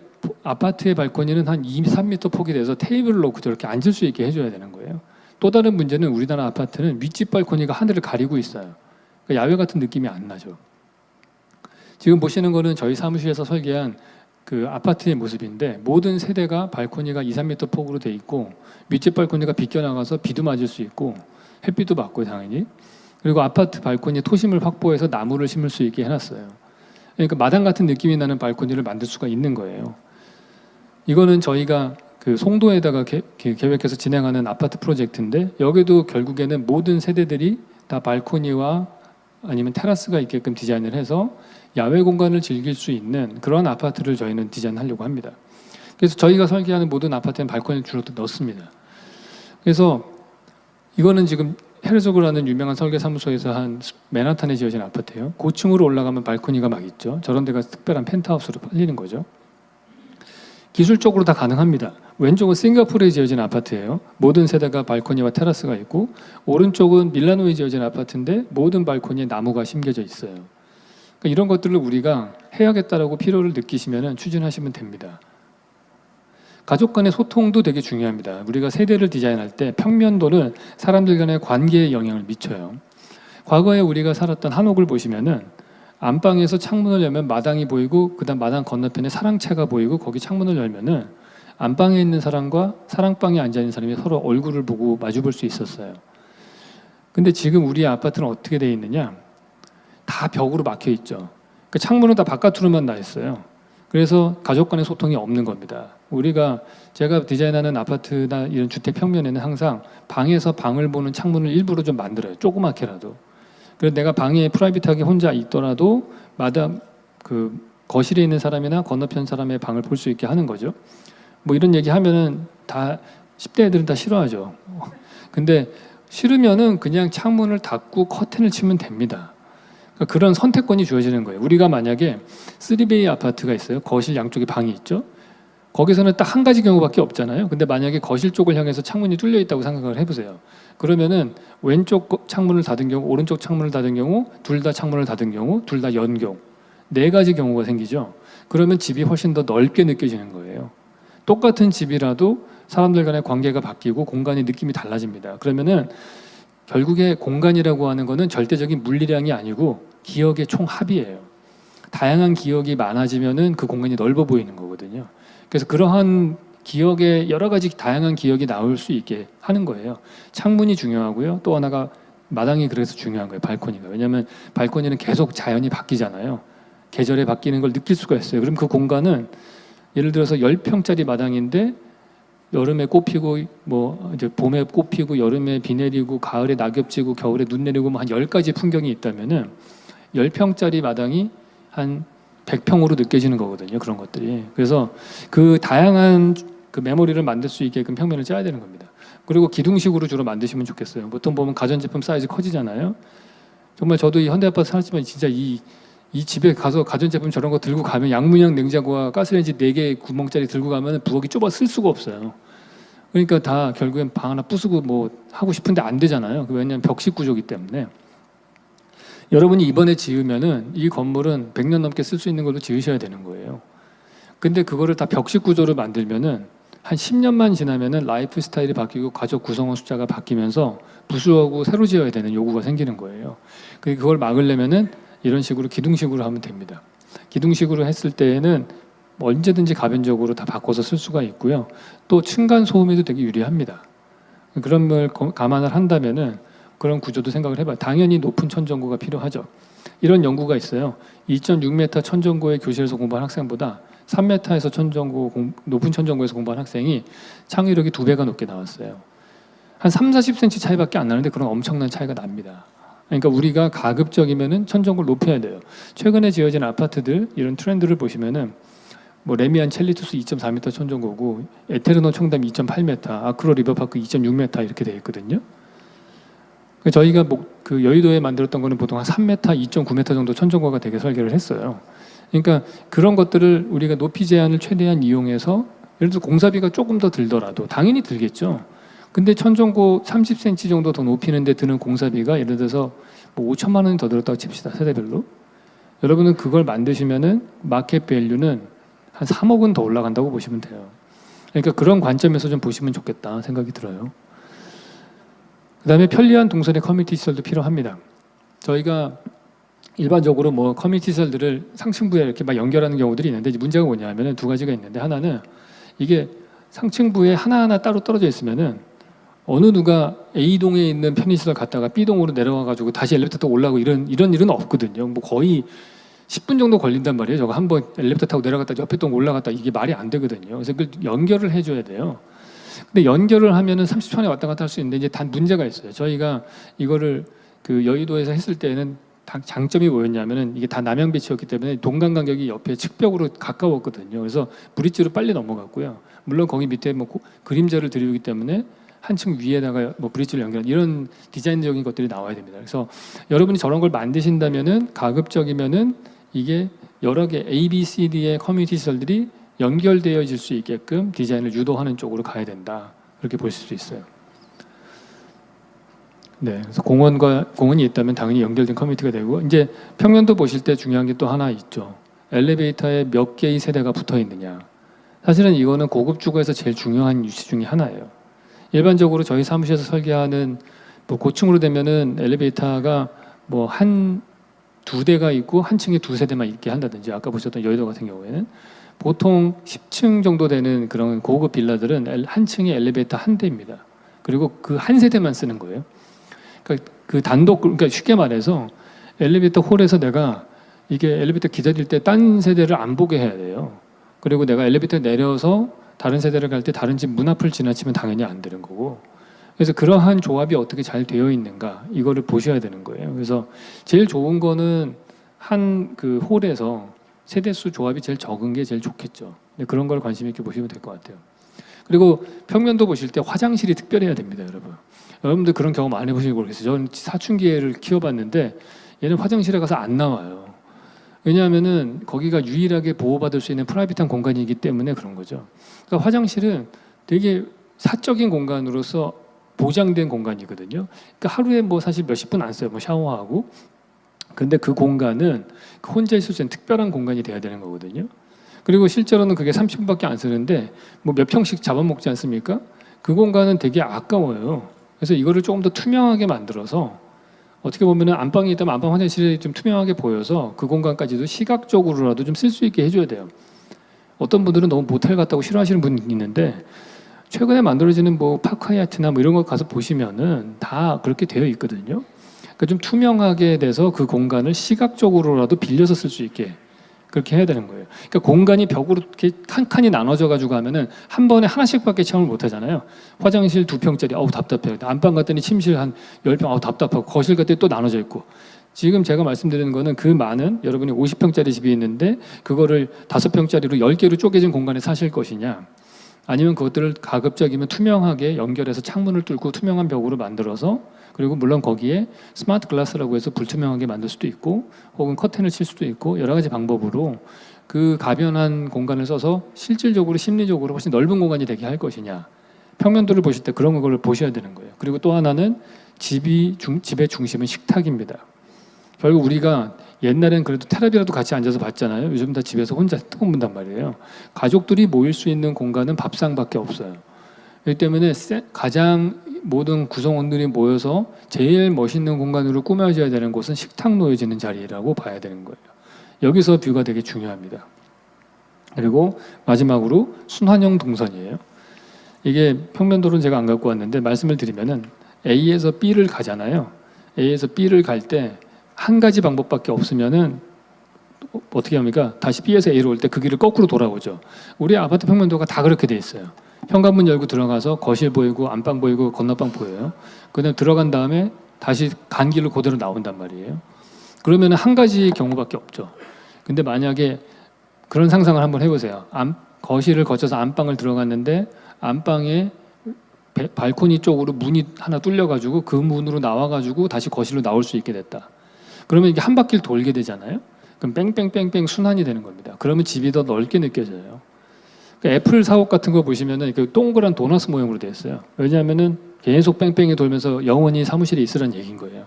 아파트의 발코니는 한 2, 3m 폭이 돼서 테이블을 놓고 저렇게 앉을 수 있게 해줘야 되는 거예요. 또 다른 문제는 우리나라 아파트는 윗집 발코니가 하늘을 가리고 있어요. 그러니까 야외 같은 느낌이 안 나죠. 지금 보시는 거는 저희 사무실에서 설계한 그 아파트의 모습인데 모든 세대가 발코니가 2, 3m 폭으로 돼 있고 윗집 발코니가 비껴나가서 비도 맞을 수 있고 햇빛도 받고 당연히 그리고 아파트 발코니 토심을 확보해서 나무를 심을 수 있게 해놨어요. 그러니까 마당 같은 느낌이 나는 발코니를 만들 수가 있는 거예요. 이거는 저희가 그 송도에다가 계획해서 진행하는 아파트 프로젝트인데 여기도 결국에는 모든 세대들이 다 발코니와 아니면 테라스가 있게끔 디자인을 해서 야외 공간을 즐길 수 있는 그런 아파트를 저희는 디자인하려고 합니다. 그래서 저희가 설계하는 모든 아파트에는 발코니를 주로 넣습니다. 그래서 이거는 지금 헤르조그라는 유명한 설계 사무소에서 한 맨하탄에 지어진 아파트예요. 고층으로 올라가면 발코니가 막 있죠. 저런 데가 특별한 펜트하우스로 팔리는 거죠. 기술적으로 다 가능합니다. 왼쪽은 싱가포르에 지어진 아파트예요. 모든 세대가 발코니와 테라스가 있고 오른쪽은 밀라노에 지어진 아파트인데 모든 발코니에 나무가 심겨져 있어요. 그러니까 이런 것들을 우리가 해야겠다라고 필요를 느끼시면 추진하시면 됩니다. 가족 간의 소통도 되게 중요합니다. 우리가 세대를 디자인할 때 평면도는 사람들 간의 관계에 영향을 미쳐요. 과거에 우리가 살았던 한옥을 보시면은 안방에서 창문을 열면 마당이 보이고 그다음 마당 건너편에 사랑채가 보이고 거기 창문을 열면은 안방에 있는 사람과 사랑방에 앉아 있는 사람이 서로 얼굴을 보고 마주 볼 수 있었어요. 근데 지금 우리 아파트는 어떻게 되어 있느냐? 다 벽으로 막혀 있죠. 그 창문은 다 바깥으로만 나 있어요. 그래서 가족 간의 소통이 없는 겁니다. 제가 디자인하는 아파트나 이런 주택 평면에는 항상 방에서 방을 보는 창문을 일부러 좀 만들어요. 조그맣게라도. 그래서 내가 방에 프라이빗하게 혼자 있더라도 마담 그 거실에 있는 사람이나 건너편 사람의 방을 볼 수 있게 하는 거죠. 뭐 이런 얘기 하면은 다 10대 애들은 다 싫어하죠. 근데 싫으면은 그냥 창문을 닫고 커튼을 치면 됩니다. 그러니까 그런 선택권이 주어지는 거예요. 우리가 만약에 3베이 아파트가 있어요. 거실 양쪽에 방이 있죠. 거기서는 딱 한 가지 경우밖에 없잖아요. 근데 만약에 거실 쪽을 향해서 창문이 뚫려 있다고 생각을 해보세요. 그러면은 왼쪽 창문을 닫은 경우, 오른쪽 창문을 닫은 경우, 둘 다 창문을 닫은 경우, 둘 다 연 경우, 4가지 경우가 생기죠. 그러면 집이 훨씬 더 넓게 느껴지는 거예요. 똑같은 집이라도 사람들 간의 관계가 바뀌고 공간의 느낌이 달라집니다. 그러면은 결국에 공간이라고 하는 거는 절대적인 물리량이 아니고 기억의 총합이에요. 다양한 기억이 많아지면은 그 공간이 넓어 보이는 거거든요. 그래서 그러한 기억의 여러 가지 다양한 기억이 나올 수 있게 하는 거예요. 창문이 중요하고요. 또 하나가 마당이 그래서 중요한 거예요. 발코니가. 왜냐하면 발코니는 계속 자연이 바뀌잖아요. 계절에 바뀌는 걸 느낄 수가 있어요. 그럼 그 공간은 예를 들어서 10평짜리 마당인데 여름에 꽃 피고 뭐 이제 봄에 꽃 피고 여름에 비 내리고 가을에 낙엽 지고 겨울에 눈 내리고 뭐 한 10가지 풍경이 있다면은 10평짜리 마당이 한 100평으로 느껴지는 거거든요. 그런 것들이. 그래서 그 다양한 그 메모리를 만들 수 있게끔 평면을 짜야 되는 겁니다. 그리고 기둥식으로 주로 만드시면 좋겠어요. 보통 보면 가전제품 사이즈 커지잖아요. 정말 저도 이 현대아파트 살았지만 진짜 이 집에 가서 가전제품 저런 거 들고 가면 양문형 냉장고와 가스레인지 4개 구멍짜리 들고 가면 부엌이 좁아 쓸 수가 없어요. 그러니까 다 결국엔 방 하나 부수고 뭐 하고 싶은데 안 되잖아요. 왜냐하면 벽식 구조기 때문에. 여러분이 이번에 지으면은 이 건물은 100년 넘게 쓸 수 있는 걸로 지으셔야 되는 거예요. 근데 그거를 다 벽식 구조로 만들면은 한 10년만 지나면은 라이프 스타일이 바뀌고 가족 구성원 숫자가 바뀌면서 부수하고 새로 지어야 되는 요구가 생기는 거예요. 그걸 막으려면은 이런 식으로 기둥식으로 하면 됩니다. 기둥식으로 했을 때에는 언제든지 가변적으로 다 바꿔서 쓸 수가 있고요. 또 층간 소음에도 되게 유리합니다. 그런 걸 감안을 한다면은 그런 구조도 생각을 해봐요. 당연히 높은 천정고가 필요하죠. 이런 연구가 있어요. 2.6m 천정고의 교실에서 공부한 학생보다 3m에서 높은 천정고에서 공부한 학생이 창의력이 2배가 높게 나왔어요. 한 30-40cm 차이밖에 안 나는데 그런 엄청난 차이가 납니다. 그러니까 우리가 가급적이면은 천정고를 높여야 돼요. 최근에 지어진 아파트들 이런 트렌드를 보시면은 뭐 레미안 첼리투스 2.4m 천정고고 에테르노 청담 2.8m, 아크로 리버파크 2.6m 이렇게 되어 있거든요. 저희가 그 여의도에 만들었던 거는 보통 한 3m, 2.9m 정도 천정고가 되게 설계를 했어요. 그러니까 그런 것들을 우리가 높이 제한을 최대한 이용해서 예를 들어 공사비가 조금 더 들더라도 당연히 들겠죠. 근데 천정고 30cm 정도 더 높이는데 드는 공사비가 예를 들어서 뭐 5천만 원이 더 들었다고 칩시다. 세대별로. 여러분은 그걸 만드시면은 마켓 밸류는 한 3억은 더 올라간다고 보시면 돼요. 그러니까 그런 관점에서 좀 보시면 좋겠다 생각이 들어요. 그다음에 편리한 동선의 커뮤니티 시설도 필요합니다. 저희가 일반적으로 뭐 커뮤니티 시설들을 상층부에 이렇게 막 연결하는 경우들이 있는데 문제가 뭐냐면은 두 가지가 있는데 하나는 이게 상층부에 하나하나 따로 떨어져 있으면은 어느 누가 A동에 있는 편의시설 갔다가 B동으로 내려와가지고 다시 엘리베이터 타고 올라가고 이런 일은 없거든요. 뭐 거의 10분 정도 걸린단 말이에요. 저거 한번 엘리베이터 타고 내려갔다 옆에 동 올라갔다 이게 말이 안 되거든요. 그래서 그걸 연결을 해줘야 돼요. 근데 연결을 하면은 30초 안에 왔다 갔다 할 수 있는데 이제 단 문제가 있어요. 저희가 이거를 그 여의도에서 했을 때는 장점이 뭐였냐면은 이게 다 남양 배치였기 때문에 동간 간격이 옆에 측벽으로 가까웠거든요. 그래서 브릿지로 빨리 넘어갔고요. 물론 거기 밑에 뭐 그림자를 들이기 때문에 한층 위에다가 뭐 브릿지를 연결한 이런 디자인적인 것들이 나와야 됩니다. 그래서 여러분이 저런 걸 만드신다면은 가급적이면은 이게 여러 개 A, B, C, D의 커뮤니티 시설들이 연결되어질 수 있게끔 디자인을 유도하는 쪽으로 가야 된다. 그렇게 보실 수 있어요. 네, 그래서 공원이 있다면 당연히 연결된 커뮤니티가 되고 이제 평면도 보실 때 중요한 게 또 하나 있죠. 엘리베이터에 몇 개의 세대가 붙어 있느냐. 사실은 이거는 고급 주거에서 제일 중요한 이슈 중에 하나예요. 일반적으로 저희 사무실에서 설계하는 뭐 고층으로 되면은 엘리베이터가 뭐 한 두 대가 있고 한 층에 두 세대만 있게 한다든지 아까 보셨던 여의도 같은 경우에는 보통 10층 정도 되는 그런 고급 빌라들은 한 층에 엘리베이터 한 대입니다. 그리고 그 한 세대만 쓰는 거예요. 그러니까 그 단독 그러니까 쉽게 말해서 엘리베이터 홀에서 내가 이게 엘리베이터 기다릴 때 딴 세대를 안 보게 해야 돼요. 그리고 내가 엘리베이터 내려서 다른 세대를 갈 때 다른 집 문 앞을 지나치면 당연히 안 되는 거고. 그래서 그러한 조합이 어떻게 잘 되어 있는가 이거를 보셔야 되는 거예요. 그래서 제일 좋은 거는 한 그 홀에서 세대수 조합이 제일 적은 게 제일 좋겠죠. 근데 그런 걸 관심 있게 보시면 될 것 같아요. 그리고 평면도 보실 때 화장실이 특별해야 됩니다, 여러분. 여러분들 그런 경험 안 해보시고 모르겠어요. 저는 사춘기를 키워봤는데 얘는 화장실에 가서 안 나와요. 왜냐하면은 거기가 유일하게 보호받을 수 있는 프라이빗한 공간이기 때문에 그런 거죠. 그러니까 화장실은 되게 사적인 공간으로서 보장된 공간이거든요. 그러니까 하루에 뭐 사실 몇십 분 안 써요. 뭐 샤워하고. 근데 그 공간은 혼자 있을 수 있는 특별한 공간이 돼야 되는 거거든요. 그리고 실제로는 그게 30분밖에 안 쓰는데 뭐 몇 평씩 잡아먹지 않습니까? 그 공간은 되게 아까워요. 그래서 이거를 조금 더 투명하게 만들어서 어떻게 보면은 안방이 있다면 안방 화장실이 좀 투명하게 보여서 그 공간까지도 시각적으로라도 좀 쓸 수 있게 해줘야 돼요. 어떤 분들은 너무 모텔 같다고 싫어하시는 분이 있는데 최근에 만들어지는 뭐 파크하얏트나 뭐 이런 거 가서 보시면은 다 그렇게 되어 있거든요. 그러니까 좀 투명하게 돼서 그 공간을 시각적으로라도 빌려서 쓸 수 있게 그렇게 해야 되는 거예요. 그러니까 공간이 벽으로 이렇게 칸칸이 나눠져 가지고 하면은 한 번에 하나씩밖에 체험을 못 하잖아요. 화장실 2평짜리 아우 답답해. 안방 갔더니 침실 한 10평 아우 답답하고 거실 갔더니 또 나눠져 있고. 지금 제가 말씀드리는 거는 그 많은 여러분이 50평짜리 집이 있는데 그거를 5평짜리로 10개로 쪼개진 공간에 사실 것이냐 아니면 그것들을 가급적이면 투명하게 연결해서 창문을 뚫고 투명한 벽으로 만들어서 그리고 물론 거기에 스마트 글라스라고 해서 불투명하게 만들 수도 있고 혹은 커튼을 칠 수도 있고 여러 가지 방법으로 그 가변한 공간을 써서 실질적으로 심리적으로 훨씬 넓은 공간이 되게 할 것이냐 평면도를 보실 때 그런 걸 보셔야 되는 거예요. 그리고 또 하나는 집의 중심은 식탁입니다. 결국 우리가 옛날엔 그래도 텔레비라도 같이 앉아서 봤잖아요. 요즘 다 집에서 혼자 핸드폰 본단 말이에요. 가족들이 모일 수 있는 공간은 밥상밖에 없어요. 그렇기 때문에 가장 모든 구성원들이 모여서 제일 멋있는 공간으로 꾸며져야 되는 곳은 식탁 놓여지는 자리라고 봐야 되는 거예요. 여기서 뷰가 되게 중요합니다. 그리고 마지막으로 순환형 동선이에요. 이게 평면도로는 제가 안 갖고 왔는데 말씀을 드리면은 A에서 B를 가잖아요. A에서 B를 갈 때 한 가지 방법밖에 없으면은 어떻게 합니까? 다시 B에서 A로 올 때 그 길을 거꾸로 돌아오죠. 우리 아파트 평면도가 다 그렇게 돼 있어요. 현관문 열고 들어가서 거실 보이고 안방 보이고 건너방 보여요. 그다음 들어간 다음에 다시 간 길로 그대로 나온단 말이에요. 그러면 한 가지 경우밖에 없죠. 근데 만약에 그런 상상을 한번 해보세요. 거실을 거쳐서 안방을 들어갔는데 안방에 발코니 쪽으로 문이 하나 뚫려가지고 그 문으로 나와가지고 다시 거실로 나올 수 있게 됐다. 그러면 이게 한 바퀴를 돌게 되잖아요. 그럼 뺑뺑뺑뺑 순환이 되는 겁니다. 그러면 집이 더 넓게 느껴져요. 그러니까 애플 사옥 같은 거 보시면은 그 동그란 도너스 모형으로 되어 있어요. 왜냐하면은 계속 뺑뺑이 돌면서 영원히 사무실에 있으라는 얘기인 거예요.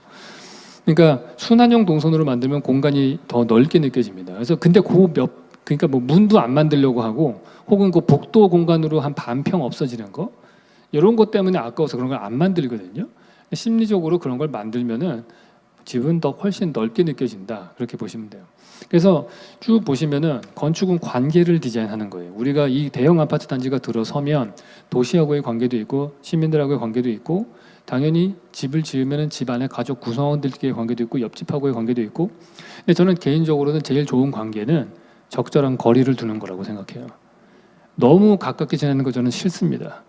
그러니까 순환형 동선으로 만들면 공간이 더 넓게 느껴집니다. 그래서 근데 그러니까 뭐 문도 안 만들려고 하고 혹은 그 복도 공간으로 한 반평 없어지는 거 이런 것 때문에 아까워서 그런 걸 안 만들거든요. 심리적으로 그런 걸 만들면은 집은 더 훨씬 넓게 느껴진다. 그렇게 보시면 돼요. 그래서 쭉 보시면은 건축은 관계를 디자인하는 거예요. 우리가 이 대형 아파트 단지가 들어서면 도시하고의 관계도 있고 시민들하고의 관계도 있고 당연히 집을 지으면은 집 안에 가족 구성원들끼리의 관계도 있고 옆집하고의 관계도 있고. 근데 저는 개인적으로는 제일 좋은 관계는 적절한 거리를 두는 거라고 생각해요. 너무 가깝게 지내는 거 저는 싫습니다.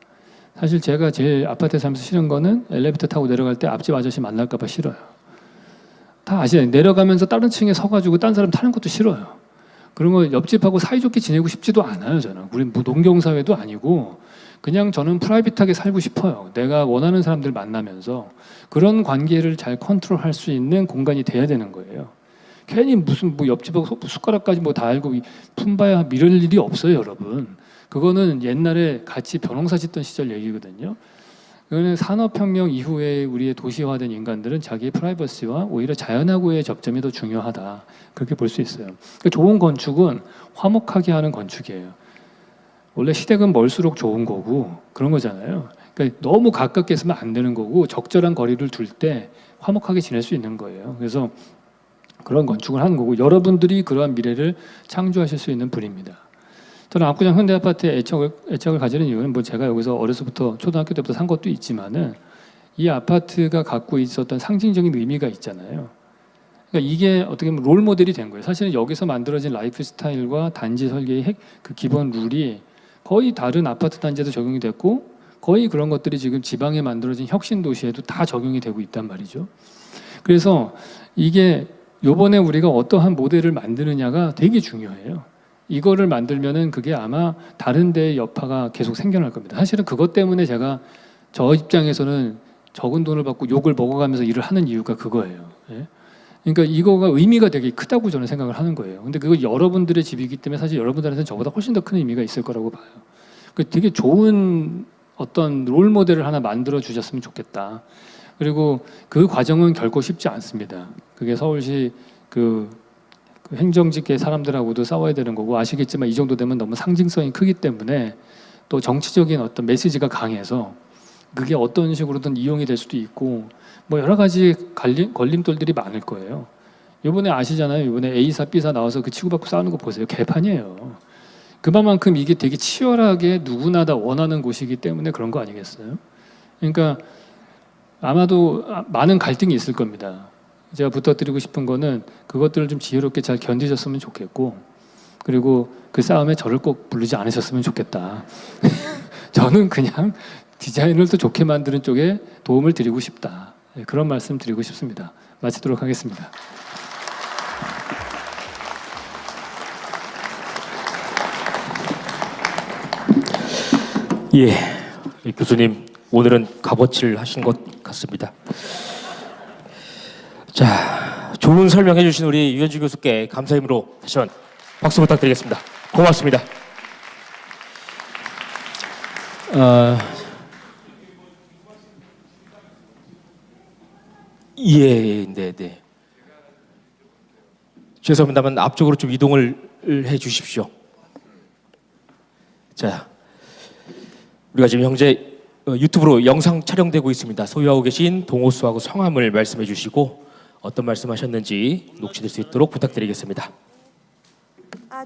사실 제가 제일 아파트에 살면서 싫은 거는 엘리베이터 타고 내려갈 때 앞집 아저씨 만날까 봐 싫어요. 다 아시잖아요. 내려가면서 다른 층에 서가지고 딴 사람 타는 것도 싫어요. 그런 거 옆집하고 사이좋게 지내고 싶지도 않아요. 저는 우리 뭐 농경사회도 아니고 그냥 저는 프라이빗하게 살고 싶어요. 내가 원하는 사람들 만나면서 그런 관계를 잘 컨트롤할 수 있는 공간이 돼야 되는 거예요. 괜히 무슨 뭐 옆집하고 숟가락까지 뭐 다 알고 품바야 미룰 일이 없어요, 여러분. 그거는 옛날에 같이 벼농사 짓던 시절 얘기거든요. 그거는 산업혁명 이후에 우리의 도시화된 인간들은 자기의 프라이버시와 오히려 자연하고의 접점이 더 중요하다. 그렇게 볼 수 있어요. 그러니까 좋은 건축은 화목하게 하는 건축이에요. 원래 시댁은 멀수록 좋은 거고 그런 거잖아요. 그러니까 너무 가깝게 있으면 안 되는 거고 적절한 거리를 둘 때 화목하게 지낼 수 있는 거예요. 그래서 그런 건축을 하는 거고 여러분들이 그러한 미래를 창조하실 수 있는 분입니다. 저는 압구정 현대아파트에 애착을 가지는 이유는 뭐 제가 여기서 어려서부터 초등학교 때부터 산 것도 있지만은 이 아파트가 갖고 있었던 상징적인 의미가 있잖아요. 그러니까 이게 어떻게 보면 롤 모델이 된 거예요. 사실은 여기서 만들어진 라이프 스타일과 단지 설계의 그 기본 룰이 거의 다른 아파트 단지에도 적용이 됐고 거의 그런 것들이 지금 지방에 만들어진 혁신 도시에도 다 적용이 되고 있단 말이죠. 그래서 이게 요번에 우리가 어떠한 모델을 만드느냐가 되게 중요해요. 이거를 만들면은 그게 아마 다른 데의 여파가 계속 생겨날 겁니다. 사실은 그것 때문에 제가 저 입장에서는 적은 돈을 받고 욕을 먹어가면서 일을 하는 이유가 그거예요. 예? 그러니까 이거가 의미가 되게 크다고 저는 생각을 하는 거예요. 근데 그거 여러분들의 집이기 때문에 사실 여러분들한테는 저보다 훨씬 더 큰 의미가 있을 거라고 봐요. 그 되게 좋은 어떤 롤 모델을 하나 만들어 주셨으면 좋겠다. 그리고 그 과정은 결코 쉽지 않습니다. 그게 서울시 그 행정직계 사람들하고도 싸워야 되는 거고 아시겠지만 이 정도 되면 너무 상징성이 크기 때문에 또 정치적인 어떤 메시지가 강해서 그게 어떤 식으로든 이용이 될 수도 있고 뭐 여러 가지 걸림돌들이 많을 거예요. 이번에 아시잖아요. 이번에 A사 B사 나와서 그 치고받고 싸우는 거 보세요. 개판이에요. 그만큼 이게 되게 치열하게 누구나 다 원하는 곳이기 때문에 그런 거 아니겠어요? 그러니까 아마도 많은 갈등이 있을 겁니다. 제가 부탁드리고 싶은 거는 그것들을 좀 지혜롭게 잘 견디셨으면 좋겠고 그리고 그 싸움에 저를 꼭 부르지 않으셨으면 좋겠다. 저는 그냥 디자인을 더 좋게 만드는 쪽에 도움을 드리고 싶다. 그런 말씀 드리고 싶습니다. 마치도록 하겠습니다. 예, 교수님 오늘은 값어치를 하신 것 같습니다. 자, 좋은 설명해 주신 우리 유현주 교수께 감사의 의미로 다시 한번 박수 부탁드리겠습니다. 고맙습니다. 예, 네. 죄송합니다만 앞쪽으로 좀 이동을 해 주십시오. 자, 우리가 지금 현재 유튜브로 영상 촬영되고 있습니다. 소유하고 계신 동호수하고 성함을 말씀해 주시고 어떤 말씀하셨는지 녹취될 수 있도록 부탁드리겠습니다.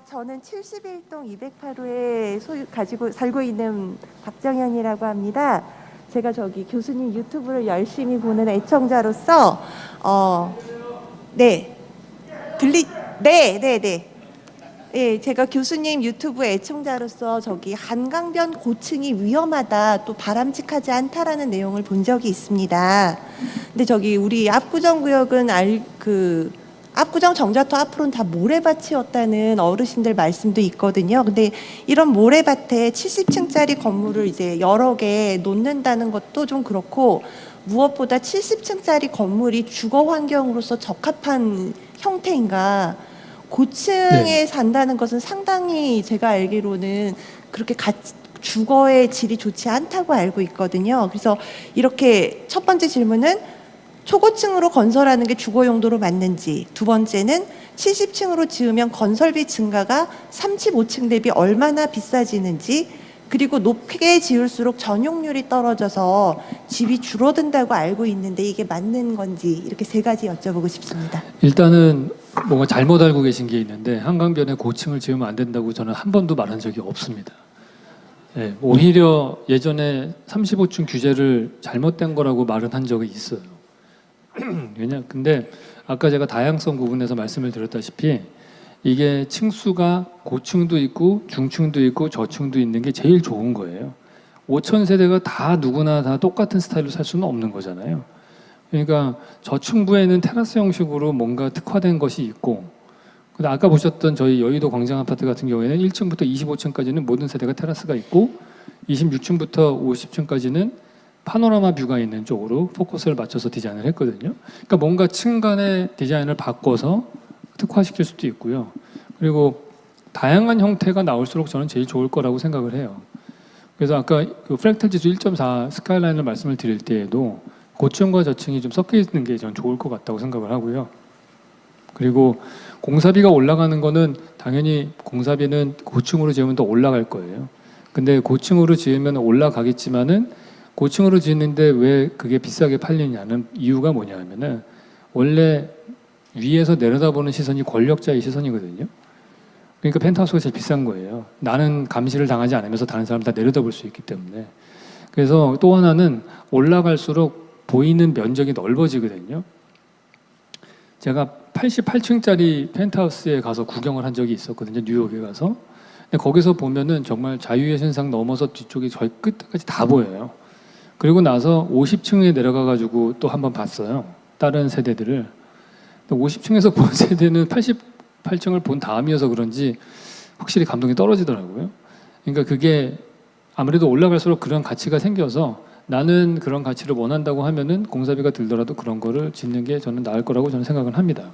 저는 71동 208호에 가지고 살고 있는 박정현이라고 합니다. 제가 저기 교수님 유튜브를 열심히 보는 애청자로서 네. 예, 제가 교수님 유튜브 애청자로서 저기 한강변 고층이 위험하다, 또 바람직하지 않다라는 내용을 본 적이 있습니다. 근데 저기 우리 압구정구역은 압구정 정자터 앞으로는 다 모래밭이었다는 어르신들 말씀도 있거든요. 근데 이런 모래밭에 70층짜리 건물을 이제 여러 개 놓는다는 것도 좀 그렇고, 무엇보다 70층짜리 건물이 주거 환경으로서 적합한 형태인가, 고층에 네. 산다는 것은 상당히 제가 알기로는 그렇게 주거의 질이 좋지 않다고 알고 있거든요. 그래서 이렇게 첫 번째 질문은 초고층으로 건설하는 게 주거 용도로 맞는지, 두 번째는 70층으로 지으면 건설비 증가가 35층 대비 얼마나 비싸지는지, 그리고 높게 지을수록 전용률이 떨어져서 집이 줄어든다고 알고 있는데 이게 맞는 건지, 이렇게 세 가지 여쭤보고 싶습니다. 일단은 뭔가 잘못 알고 계신 게 있는데, 한강변에 고층을 지으면 안 된다고 저는 한 번도 말한 적이 없습니다. 네, 오히려 예전에 35층 규제를 잘못된 거라고 말은 한 적이 있어요. 근데 아까 제가 다양성 부분에서 말씀을 드렸다시피, 이게 층수가 고층도 있고 중층도 있고 저층도 있는 게 제일 좋은 거예요. 5천 세대가 다 누구나 다 똑같은 스타일로 살 수는 없는 거잖아요. 그러니까 저층부에는 테라스 형식으로 뭔가 특화된 것이 있고, 근데 아까 보셨던 저희 여의도 광장 아파트 같은 경우에는 1층부터 25층까지는 모든 세대가 테라스가 있고, 26층부터 50층까지는 파노라마 뷰가 있는 쪽으로 포커스를 맞춰서 디자인을 했거든요. 그러니까 뭔가 층 간의 디자인을 바꿔서 특화시킬 수도 있고요. 그리고 다양한 형태가 나올수록 저는 제일 좋을 거라고 생각을 해요. 그래서 아까 그 프랙탈 지수 1.4 스카이라인을 말씀을 드릴 때에도 고층과 저층이 좀 섞여 있는 게 저는 좋을 것 같다고 생각을 하고요. 그리고 공사비가 올라가는 거는 당연히 공사비는 고층으로 지으면 더 올라갈 거예요. 근데 고층으로 지으면 올라가겠지만은, 고층으로 지었는데 왜 그게 비싸게 팔리냐는 이유가 뭐냐면은, 원래 위에서 내려다보는 시선이 권력자의 시선이거든요. 그러니까 펜트하우스가 제일 비싼 거예요. 나는 감시를 당하지 않으면서 다른 사람 다 내려다볼 수 있기 때문에. 그래서 또 하나는 올라갈수록 보이는 면적이 넓어지거든요. 제가 88층짜리 펜트하우스에 가서 구경을 한 적이 있었거든요. 뉴욕에 가서. 근데 거기서 보면은 정말 자유의 신상 넘어서 뒤쪽이 저희 끝까지 다 보여요. 그리고 나서 50층에 내려가 가지고 또 한번 봤어요. 다른 세대들을. 50층에서 본 세대는 88층을 본 다음이어서 그런지 확실히 감동이 떨어지더라고요. 그러니까 그게 아무래도 올라갈수록 그런 가치가 생겨서, 나는 그런 가치를 원한다고 하면은 공사비가 들더라도 그런 거를 짓는 게 저는 나을 거라고 저는 생각을 합니다.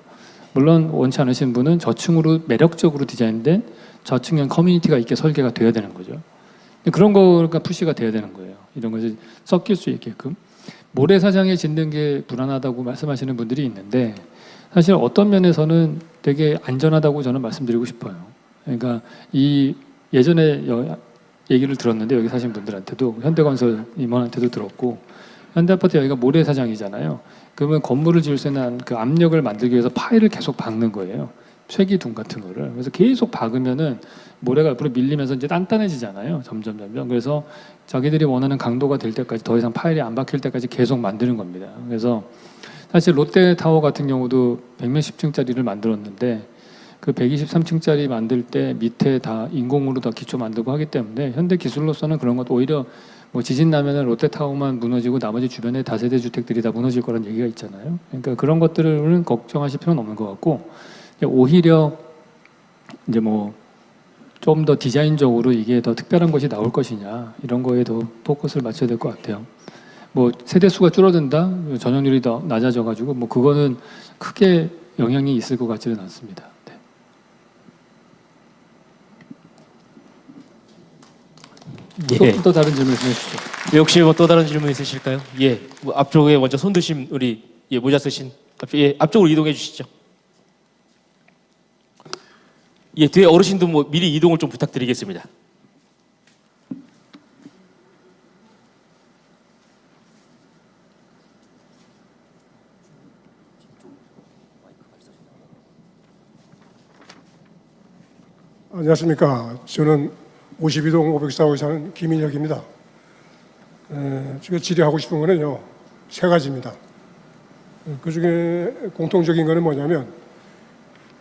물론 원치 않으신 분은 저층으로 매력적으로 디자인된 저층형 커뮤니티가 있게 설계가 돼야 되는 거죠. 그런 거가 푸시가 돼야 되는 거예요. 이런 것이 섞일 수 있게끔. 모래사장에 짓는 게 불안하다고 말씀하시는 분들이 있는데, 사실 어떤 면에서는 되게 안전하다고 저는 말씀드리고 싶어요. 그러니까 이 예전에 얘기를 들었는데, 여기 사신 분들한테도, 현대건설 임원한테도 들었고, 현대아파트 여기가 모래사장이잖아요. 그러면 건물을 지을 수 있는 그 압력을 만들기 위해서 파일을 계속 박는 거예요. 쇠기둥 같은 거를. 그래서 계속 박으면은 모래가 옆으로 밀리면서 이제 단단해지잖아요. 점점. 그래서 자기들이 원하는 강도가 될 때까지, 더 이상 파일이 안 박힐 때까지 계속 만드는 겁니다. 그래서 사실 롯데타워 같은 경우도 100몇십 층짜리를 만들었는데, 그 123층짜리 만들 때 밑에 다 인공으로 다 기초 만들고 하기 때문에, 현대 기술로서는 그런 것, 오히려 뭐 지진 나면은 롯데타워만 무너지고 나머지 주변에 다세대 주택들이 다 무너질 거라는 얘기가 있잖아요. 그러니까 그런 것들은 걱정하실 필요는 없는 것 같고, 오히려 이제 뭐 좀 더 디자인적으로 이게 더 특별한 것이 나올 것이냐, 이런 거에 더 포커스를 맞춰야 될 것 같아요. 뭐 세대 수가 줄어든다, 전용률이 더 낮아져 가지고 뭐 그거는 크게 영향이 있을 것 같지는 않습니다. 네. 예. 또 다른 질문 해주시죠. 혹시 뭐 또 다른 질문 있으실까요? 예, 뭐 앞쪽에 먼저 손 드신 우리 모자 쓰신 앞쪽으로 이동해 주시죠. 예, 뒤에 어르신도 뭐 미리 이동을 좀 부탁드리겠습니다. 안녕하십니까. 저는 52동 504호에 사는 김인혁입니다. 제가 질의하고 싶은 거는요, 세 가지입니다. 그 중에 공통적인 거는 뭐냐면,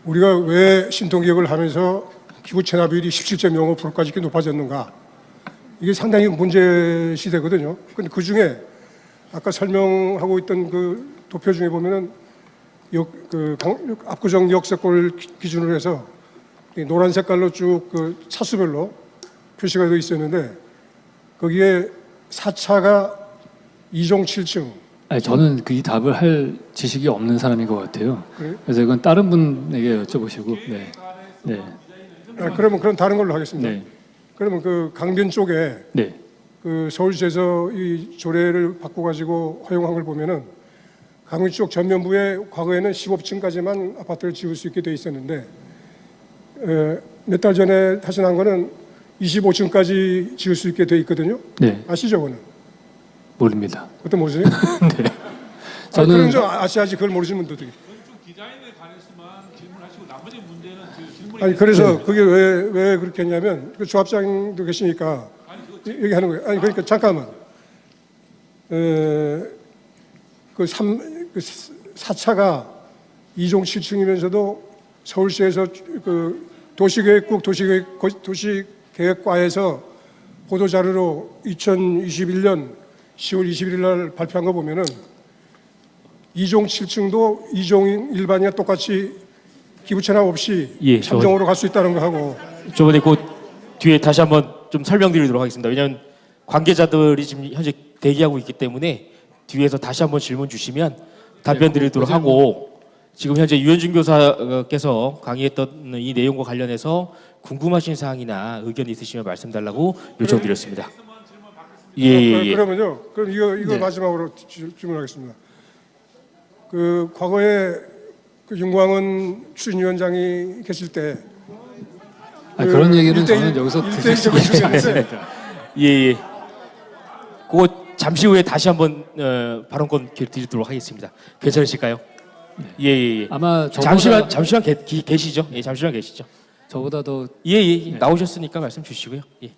우리가 왜 신통기획을 하면서 기부 체납 비율이 17.05%까지 이렇게 높아졌는가. 이게 상당히 문제 시대거든요. 근데 그 중에 아까 설명하고 있던 그 도표 중에 보면은 압구정 역세권을 기준으로 해서 이 노란 색깔로 쭉 그 차수별로 표시가 되어 있었는데 거기에 4차가 2종 7층. 아니 저는 그 이 답을 할 지식이 없는 사람인 것 같아요. 그래요? 그래서 이건 다른 분에게 여쭤보시고. 네. 네. 그러면 그럼 다른 걸로 하겠습니다. 네. 그러면 그 강변 쪽에 네. 그 서울시에서 이 조례를 바꿔 가지고 허용한 걸 보면은 강릉 쪽 전면부에 과거에는 15층까지만 아파트를 지을 수 있게 돼 있었는데 몇 달 전에 타진한 거는 25층까지 지을 수 있게 돼 있거든요. 네. 아시죠, 그거는? 모릅니다. 그것도 모르세요? 네. 저는 저는 좀 아셔야지 그걸 모르시는 분도 되게. 디자인에 관해서만 질문하시고 나머지 문제는 질문이 아니 그래서 그게 왜 그렇게 했냐면 그 조합장도 계시니까 얘기하는 거예요. 아니 그러니까 잠깐만. 그 4차가 2종 7층이면서도 서울시에서 그 도시계획국 도시계획과에서 보도 자료로 2021년 10월 21일 날 발표한 거 보면은 2종 7층도 2종 일반이와 똑같이 기부 체납 없이 예, 3종으로 갈 수 있다는 거 하고 저번에 그 뒤에 다시 한번 좀 설명드리도록 하겠습니다. 왜냐하면 관계자들이 지금 현재 대기하고 있기 때문에 뒤에서 다시 한번 질문 주시면 답변 드리도록 하고 지금 현재 유현준 교사께서 강의했던 이 내용과 관련해서 궁금하신 사항이나 의견 있으시면 말씀 달라고 요청드렸습니다. 예. 그러면요. 그럼 이거 네. 마지막으로 질문하겠습니다. 그 과거에 그 윤광은 추진위원장이 계실 때 그런 얘기는 일대일- 저는 여기서 일대일 드릴 수가 있지 적으시면 안 돼요. 않습니다. 예. 그거 잠시 후에 다시 한번 발언권 드리도록 하겠습니다. 괜찮으실까요? 예. 아마 저보다, 잠시만 계시죠? 예, 잠시만 계시죠. 저보다 더 예. 나오셨으니까 말씀 주시고요. 예.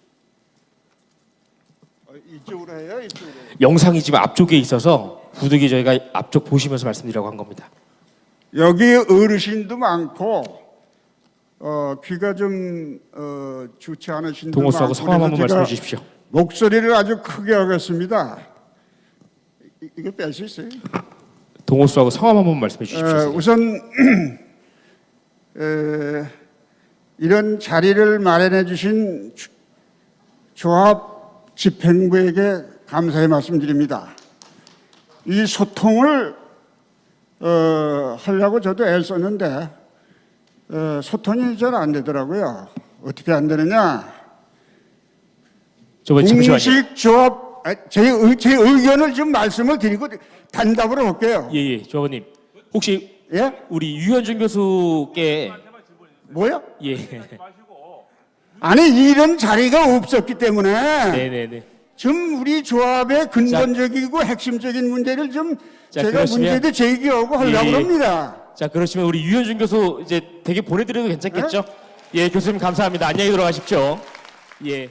이쪽으로 해요, 이쪽으로. 영상이 지금 앞쪽에 있어서 부득이 저희가 앞쪽 보시면서 말씀드리라고 한 겁니다. 여기 어르신도 많고 귀가 좀 좋지 않으신 분도 동호수하고 많고 성함 한번 그래서 말씀해 제가 주십시오. 목소리를 아주 크게 하겠습니다. 이거 뺄 수 있어요? 동호수하고 성함 한번 말씀해 주십시오. 우선 이런 자리를 마련해 주신 조합 집행부에게 감사의 말씀드립니다. 이 소통을 하려고 저도 애썼는데 소통이 잘 안 되더라고요. 어떻게 안 되느냐? 저번에 잠시만요. 공식 조합 제 의견을 좀 말씀을 드리고 단답으로 할게요. 예. 조합원님 혹시 예? 우리 유현준 교수께 뭐요? 예. 아니 이런 자리가 없었기 때문에 네네네. 좀 우리 조합의 근본적이고 핵심적인 문제를 좀 자, 제가 그러시면- 문제도 제기하고 하려고 예. 합니다. 자 그러시면 우리 유현준 교수 이제 댁에 보내드려도 괜찮겠죠? 예, 교수님 감사합니다. 안녕히 들어가십시오. 예.